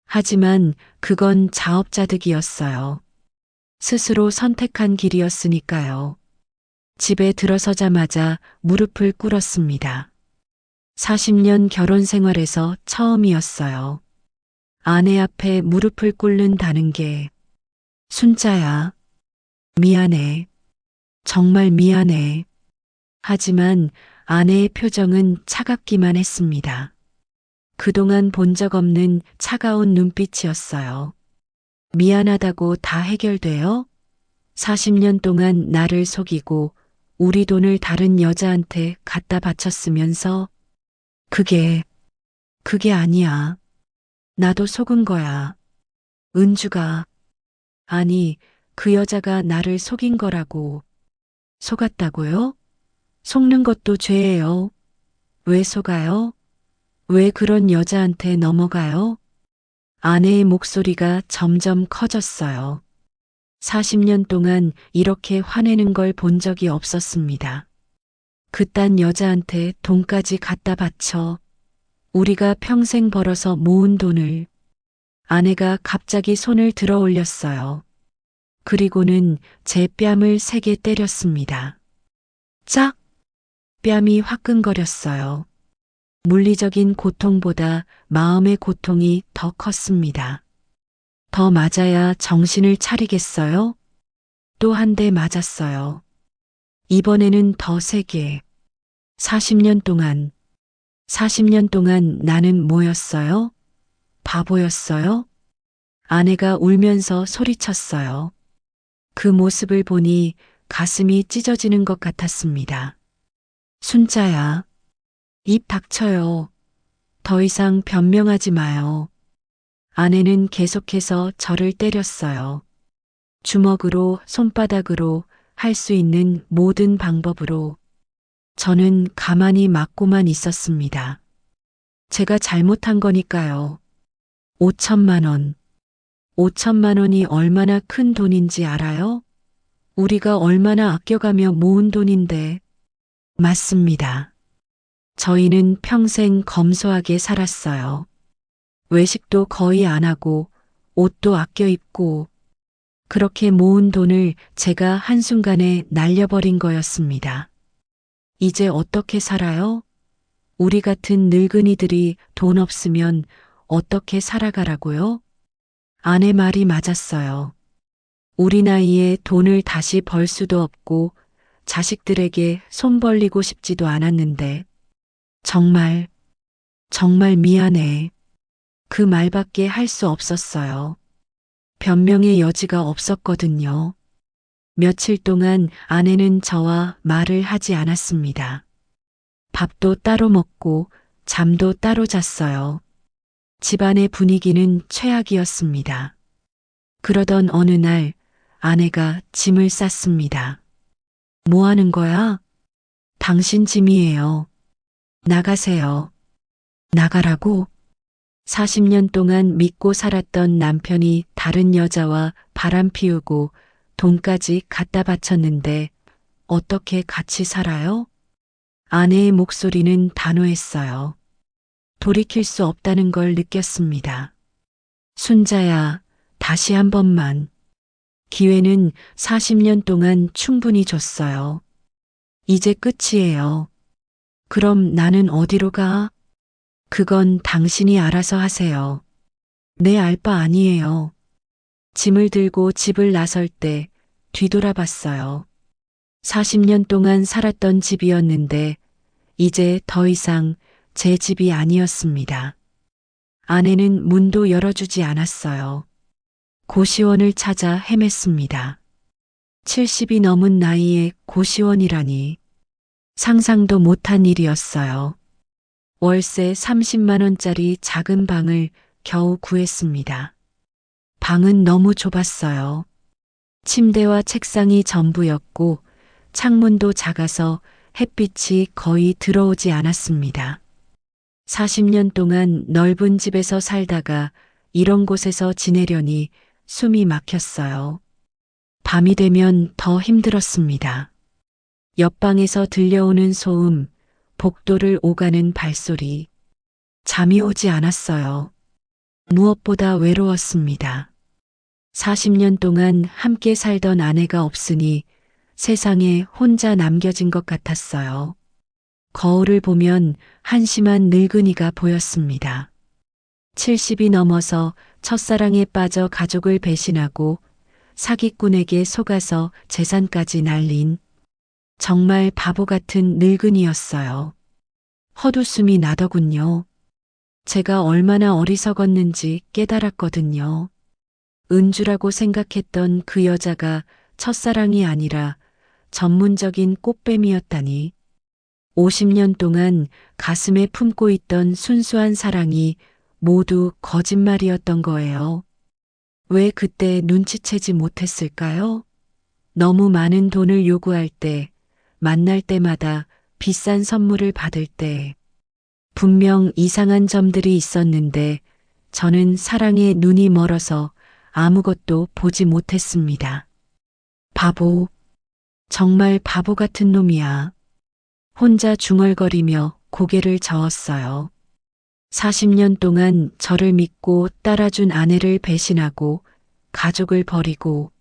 [SPEAKER 1] 하지만 그건 자업자득이었어요. 스스로 선택한 길이었으니까요. 집에 들어서자마자 무릎을 꿇었습니다. 40년 결혼 생활에서 처음이었어요. 아내 앞에 무릎을 꿇는다는 게. 순자야, 미안해. 정말 미안해. 하지만 아내의 표정은 차갑기만 했습니다. 그동안 본 적 없는 차가운 눈빛이었어요. 미안하다고 다 해결돼요? 40년 동안 나를 속이고 우리 돈을 다른 여자한테 갖다 바쳤으면서. 그게 아니야. 나도 속은 거야. 은주가. 아니, 그 여자가 나를 속인 거라고. 속았다고요? 속는 것도 죄예요. 왜 속아요? 왜 그런 여자한테 넘어가요? 아내의 목소리가 점점 커졌어요. 40년 동안 이렇게 화내는 걸 본 적이 없었습니다. 그딴 여자한테 돈까지 갖다 바쳐. 우리가 평생 벌어서 모은 돈을. 아내가 갑자기 손을 들어 올렸어요. 그리고는 제 뺨을 세게 때렸습니다. 짝! 뺨이 화끈거렸어요. 물리적인 고통보다 마음의 고통이 더 컸습니다. 더 맞아야 정신을 차리겠어요? 또 한 대 맞았어요. 이번에는 더 세게. 40년 동안 나는 뭐였어요? 바보였어요? 아내가 울면서 소리쳤어요. 그 모습을 보니 가슴이 찢어지는 것 같았습니다. 순자야, 입 닥쳐요. 더 이상 변명하지 마요. 아내는 계속해서 저를 때렸어요. 주먹으로, 손바닥으로, 할 수 있는 모든 방법으로. 저는 가만히 맞고만 있었습니다. 제가 잘못한 거니까요. 5천만 원. 5천만 원이 얼마나 큰 돈인지 알아요? 우리가 얼마나 아껴가며 모은 돈인데. 맞습니다. 저희는 평생 검소하게 살았어요. 외식도 거의 안 하고 옷도 아껴 입고 그렇게 모은 돈을 제가 한순간에 날려버린 거였습니다. 이제 어떻게 살아요? 우리 같은 늙은이들이 돈 없으면 어떻게 살아가라고요? 아내 말이 맞았어요. 우리 나이에 돈을 다시 벌 수도 없고 자식들에게 손 벌리고 싶지도 않았는데 정말, 정말 미안해. 그 말밖에 할 수 없었어요. 변명의 여지가 없었거든요. 며칠 동안 아내는 저와 말을 하지 않았습니다. 밥도 따로 먹고 잠도 따로 잤어요. 집안의 분위기는 최악이었습니다. 그러던 어느 날 아내가 짐을 쌌습니다. 뭐 하는 거야? 당신 짐이에요. 나가세요. 나가라고? 40년 동안 믿고 살았던 남편이 다른 여자와 바람 피우고 돈까지 갖다 바쳤는데 어떻게 같이 살아요? 아내의 목소리는 단호했어요. 돌이킬 수 없다는 걸 느꼈습니다. 순자야, 다시 한 번만. 기회는 40년 동안 충분히 줬어요. 이제 끝이에요. 그럼 나는 어디로 가? 그건 당신이 알아서 하세요. 내 알 바 아니에요. 짐을 들고 집을 나설 때 뒤돌아봤어요. 40년 동안 살았던 집이었는데 이제 더 이상 제 집이 아니었습니다. 아내는 문도 열어주지 않았어요. 고시원을 찾아 헤맸습니다. 70이 넘은 나이에 고시원이라니 상상도 못한 일이었어요. 월세 30만 원짜리 작은 방을 겨우 구했습니다. 방은 너무 좁았어요. 침대와 책상이 전부였고 창문도 작아서 햇빛이 거의 들어오지 않았습니다. 40년 동안 넓은 집에서 살다가 이런 곳에서 지내려니 숨이 막혔어요. 밤이 되면 더 힘들었습니다. 옆방에서 들려오는 소음, 복도를 오가는 발소리. 잠이 오지 않았어요. 무엇보다 외로웠습니다. 40년 동안 함께 살던 아내가 없으니 세상에 혼자 남겨진 것 같았어요. 거울을 보면 한심한 늙은이가 보였습니다. 70이 넘어서 첫사랑에 빠져 가족을 배신하고 사기꾼에게 속아서 재산까지 날린 정말 바보 같은 늙은이였어요. 헛웃음이 나더군요. 제가 얼마나 어리석었는지 깨달았거든요. 은주라고 생각했던 그 여자가 첫사랑이 아니라 전문적인 꽃뱀이었다니. 50년 동안 가슴에 품고 있던 순수한 사랑이 모두 거짓말이었던 거예요. 왜 그때 눈치채지 못했을까요? 너무 많은 돈을 요구할 때, 만날 때마다 비싼 선물을 받을 때, 분명 이상한 점들이 있었는데 저는 사랑에 눈이 멀어서 아무것도 보지 못했습니다. 바보, 정말 바보 같은 놈이야. 혼자 중얼거리며 고개를 저었어요. 40년 동안 저를 믿고 따라준 아내를 배신하고 가족을 버리고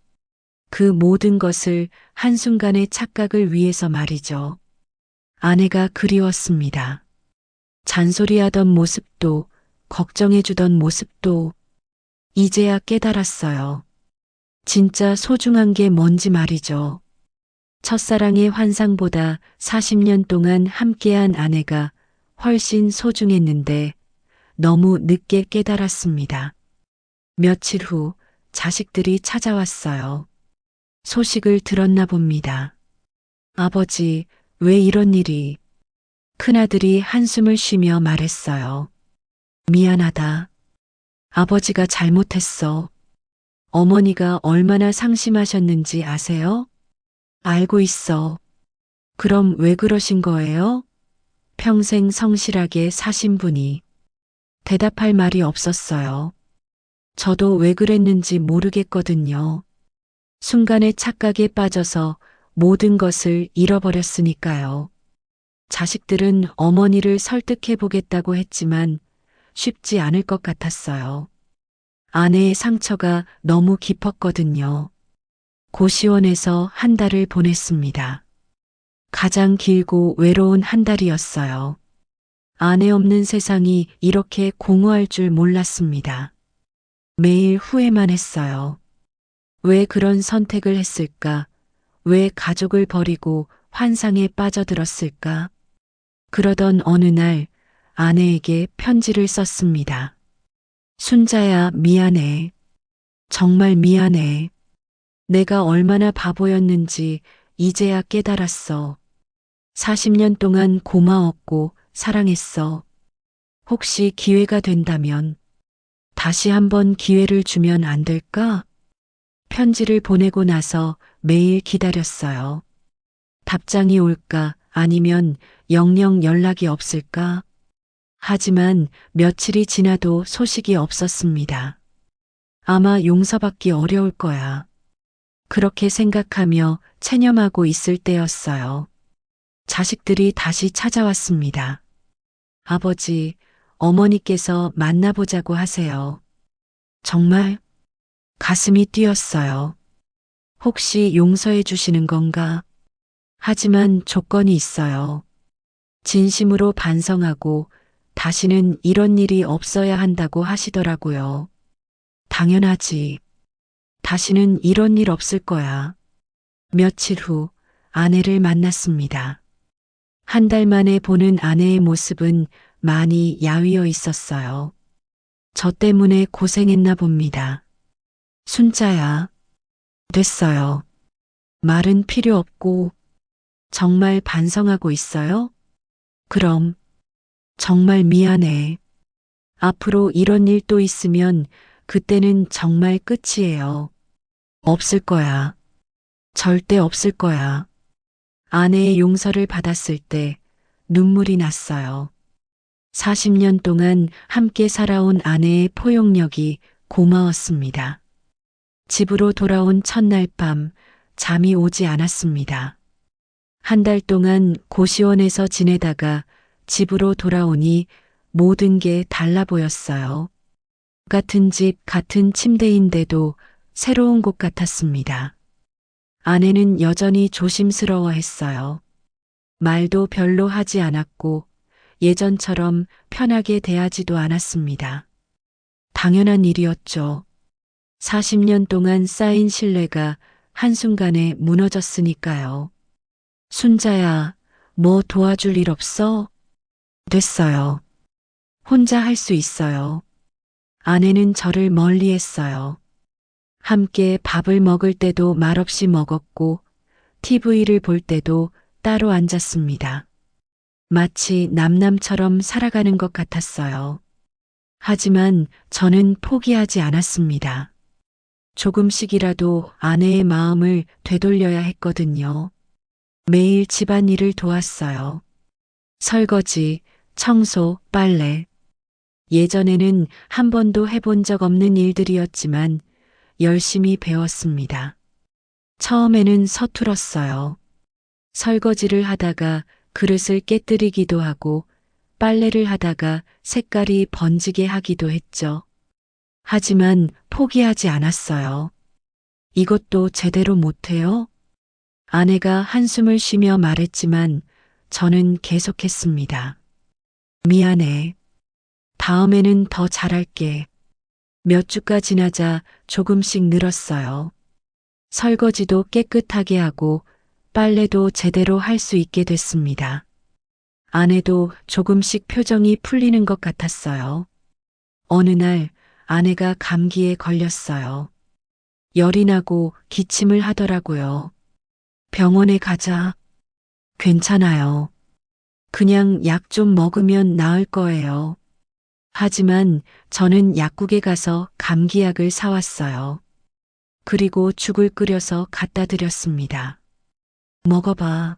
[SPEAKER 1] 그 모든 것을 한순간의 착각을 위해서 말이죠. 아내가 그리웠습니다. 잔소리하던 모습도 걱정해주던 모습도 이제야 깨달았어요. 진짜 소중한 게 뭔지 말이죠. 첫사랑의 환상보다 40년 동안 함께한 아내가 훨씬 소중했는데 너무 늦게 깨달았습니다. 며칠 후 자식들이 찾아왔어요. 소식을 들었나 봅니다. 아버지, 왜 이런 일이? 큰아들이 한숨을 쉬며 말했어요. 미안하다. 아버지가 잘못했어. 어머니가 얼마나 상심하셨는지 아세요? 알고 있어. 그럼 왜 그러신 거예요? 평생 성실하게 사신 분이. 대답할 말이 없었어요. 저도 왜 그랬는지 모르겠거든요. 순간의 착각에 빠져서 모든 것을 잃어버렸으니까요. 자식들은 어머니를 설득해 보겠다고 했지만 쉽지 않을 것 같았어요. 아내의 상처가 너무 깊었거든요. 고시원에서 한 달을 보냈습니다. 가장 길고 외로운 한 달이었어요. 아내 없는 세상이 이렇게 공허할 줄 몰랐습니다. 매일 후회만 했어요. 왜 그런 선택을 했을까? 왜 가족을 버리고 환상에 빠져들었을까? 그러던 어느 날 아내에게 편지를 썼습니다. 순자야, 미안해. 정말 미안해. 내가 얼마나 바보였는지 이제야 깨달았어. 40년 동안 고마웠고 사랑했어. 혹시 기회가 된다면 다시 한번 기회를 주면 안 될까? 편지를 보내고 나서 매일 기다렸어요. 답장이 올까 아니면 영영 연락이 없을까? 하지만 며칠이 지나도 소식이 없었습니다. 아마 용서받기 어려울 거야. 그렇게 생각하며 체념하고 있을 때였어요. 자식들이 다시 찾아왔습니다. 아버지, 어머니께서 만나보자고 하세요. 정말 가슴이 뛰었어요. 혹시 용서해 주시는 건가? 하지만 조건이 있어요. 진심으로 반성하고 다시는 이런 일이 없어야 한다고 하시더라고요. 당연하지. 다시는 이런 일 없을 거야. 며칠 후 아내를 만났습니다. 한 달 만에 보는 아내의 모습은 많이 야위어 있었어요. 저 때문에 고생했나 봅니다. 순자야, 됐어요. 말은 필요 없고 정말 반성하고 있어요? 그럼 정말 미안해. 앞으로 이런 일 또 있으면 그때는 정말 끝이에요. 없을 거야. 절대 없을 거야. 아내의 용서를 받았을 때 눈물이 났어요. 40년 동안 함께 살아온 아내의 포용력이 고마웠습니다. 집으로 돌아온 첫날 밤 잠이 오지 않았습니다. 한 달 동안 고시원에서 지내다가 집으로 돌아오니 모든 게 달라 보였어요. 같은 집, 같은 침대인데도 새로운 곳 같았습니다. 아내는 여전히 조심스러워 했어요. 말도 별로 하지 않았고 예전처럼 편하게 대하지도 않았습니다. 당연한 일이었죠. 40년 동안 쌓인 신뢰가 한순간에 무너졌으니까요. 순자야, 뭐 도와줄 일 없어? 됐어요. 혼자 할 수 있어요. 아내는 저를 멀리 했어요. 함께 밥을 먹을 때도 말없이 먹었고, TV를 볼 때도 따로 앉았습니다. 마치 남남처럼 살아가는 것 같았어요. 하지만 저는 포기하지 않았습니다. 조금씩이라도 아내의 마음을 되돌려야 했거든요. 매일 집안일을 도왔어요. 설거지, 청소, 빨래. 예전에는 한 번도 해본 적 없는 일들이었지만 열심히 배웠습니다. 처음에는 서툴었어요. 설거지를 하다가 그릇을 깨뜨리기도 하고 빨래를 하다가 색깔이 번지게 하기도 했죠. 하지만 포기하지 않았어요. 이것도 제대로 못해요? 아내가 한숨을 쉬며 말했지만 저는 계속했습니다. 미안해. 다음에는 더 잘할게. 몇 주가 지나자 조금씩 늘었어요. 설거지도 깨끗하게 하고 빨래도 제대로 할 수 있게 됐습니다. 아내도 조금씩 표정이 풀리는 것 같았어요. 어느 날 아내가 감기에 걸렸어요. 열이 나고 기침을 하더라고요. 병원에 가자. 괜찮아요. 그냥 약 좀 먹으면 나을 거예요. 하지만 저는 약국에 가서 감기약을 사왔어요. 그리고 죽을 끓여서 갖다 드렸습니다. 먹어봐.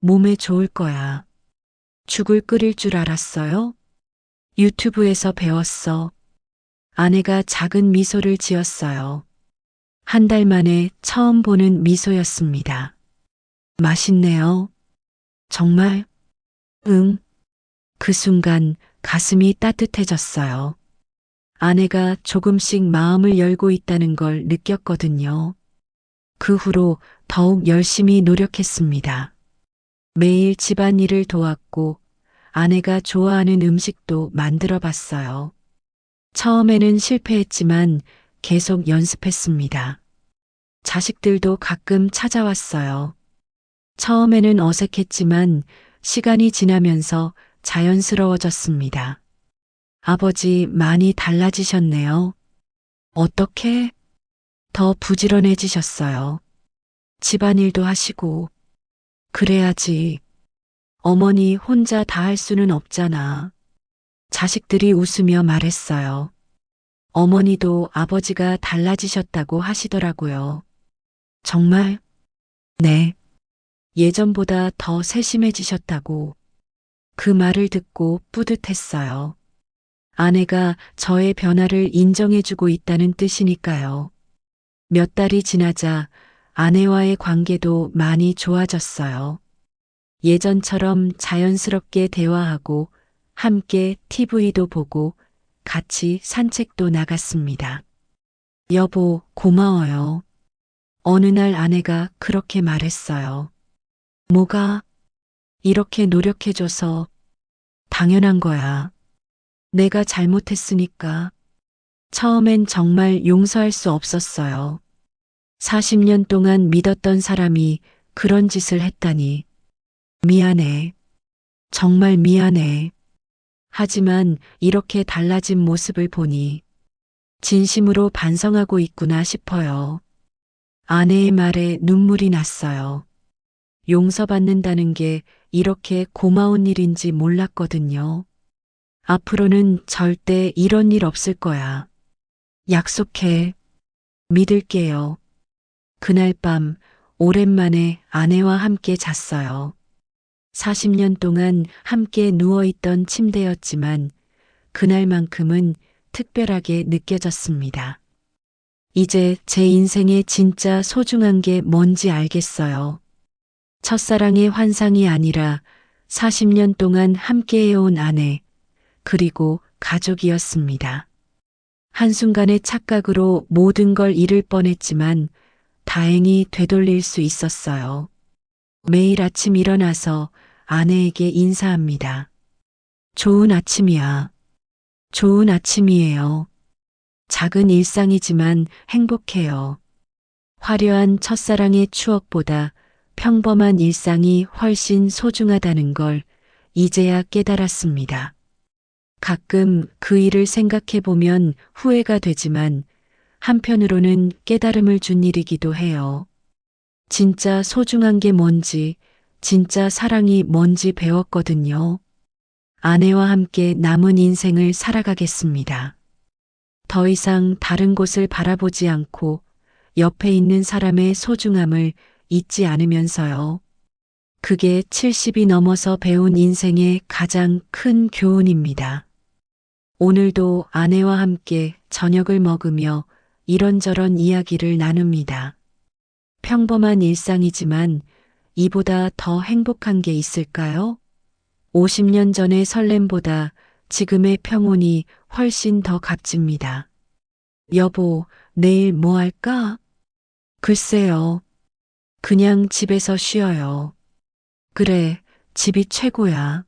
[SPEAKER 1] 몸에 좋을 거야. 죽을 끓일 줄 알았어요? 유튜브에서 배웠어. 아내가 작은 미소를 지었어요. 한 달 만에 처음 보는 미소였습니다. 맛있네요. 정말? 응. 그 순간 가슴이 따뜻해졌어요. 아내가 조금씩 마음을 열고 있다는 걸 느꼈거든요. 그 후로 더욱 열심히 노력했습니다. 매일 집안일을 도왔고 아내가 좋아하는 음식도 만들어 봤어요. 처음에는 실패했지만 계속 연습했습니다. 자식들도 가끔 찾아왔어요. 처음에는 어색했지만 시간이 지나면서 자연스러워졌습니다. 아버지 많이 달라지셨네요. 어떻게? 더 부지런해지셨어요. 집안일도 하시고. 그래야지. 어머니 혼자 다 할 수는 없잖아. 자식들이 웃으며 말했어요. 어머니도 아버지가 달라지셨다고 하시더라고요. 정말? 네. 예전보다 더 세심해지셨다고. 그 말을 듣고 뿌듯했어요. 아내가 저의 변화를 인정해주고 있다는 뜻이니까요. 몇 달이 지나자 아내와의 관계도 많이 좋아졌어요. 예전처럼 자연스럽게 대화하고 함께 TV도 보고 같이 산책도 나갔습니다. 여보, 고마워요. 어느 날 아내가 그렇게 말했어요. 뭐가? 이렇게 노력해줘서 당연한 거야. 내가 잘못했으니까. 처음엔 정말 용서할 수 없었어요. 40년 동안 믿었던 사람이 그런 짓을 했다니. 미안해. 정말 미안해. 하지만 이렇게 달라진 모습을 보니 진심으로 반성하고 있구나 싶어요. 아내의 말에 눈물이 났어요. 용서받는다는 게 이렇게 고마운 일인지 몰랐거든요. 앞으로는 절대 이런 일 없을 거야. 약속해. 믿을게요. 그날 밤 오랜만에 아내와 함께 잤어요. 40년 동안 함께 누워있던 침대였지만 그날만큼은 특별하게 느껴졌습니다. 이제 제 인생에 진짜 소중한 게 뭔지 알겠어요. 첫사랑의 환상이 아니라 40년 동안 함께해온 아내, 그리고 가족이었습니다. 한순간의 착각으로 모든 걸 잃을 뻔했지만 다행히 되돌릴 수 있었어요. 매일 아침 일어나서 아내에게 인사합니다. 좋은 아침이야. 좋은 아침이에요. 작은 일상이지만 행복해요. 화려한 첫사랑의 추억보다 평범한 일상이 훨씬 소중하다는 걸 이제야 깨달았습니다. 가끔 그 일을 생각해보면 후회가 되지만 한편으로는 깨달음을 준 일이기도 해요. 진짜 소중한 게 뭔지, 진짜 사랑이 뭔지 배웠거든요. 아내와 함께 남은 인생을 살아가겠습니다. 더 이상 다른 곳을 바라보지 않고 옆에 있는 사람의 소중함을 잊지 않으면서요. 그게 70이 넘어서 배운 인생의 가장 큰 교훈입니다. 오늘도 아내와 함께 저녁을 먹으며 이런저런 이야기를 나눕니다. 평범한 일상이지만 이보다 더 행복한 게 있을까요? 50년 전의 설렘보다 지금의 평온이 훨씬 더 값집니다. 여보, 내일 뭐 할까? 글쎄요. 그냥 집에서 쉬어요. 그래, 집이 최고야.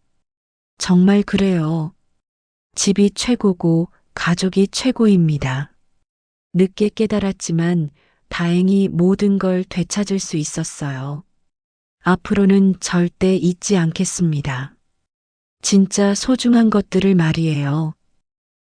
[SPEAKER 1] 정말 그래요. 집이 최고고 가족이 최고입니다. 늦게 깨달았지만 다행히 모든 걸 되찾을 수 있었어요. 앞으로는 절대 잊지 않겠습니다. 진짜 소중한 것들을 말이에요.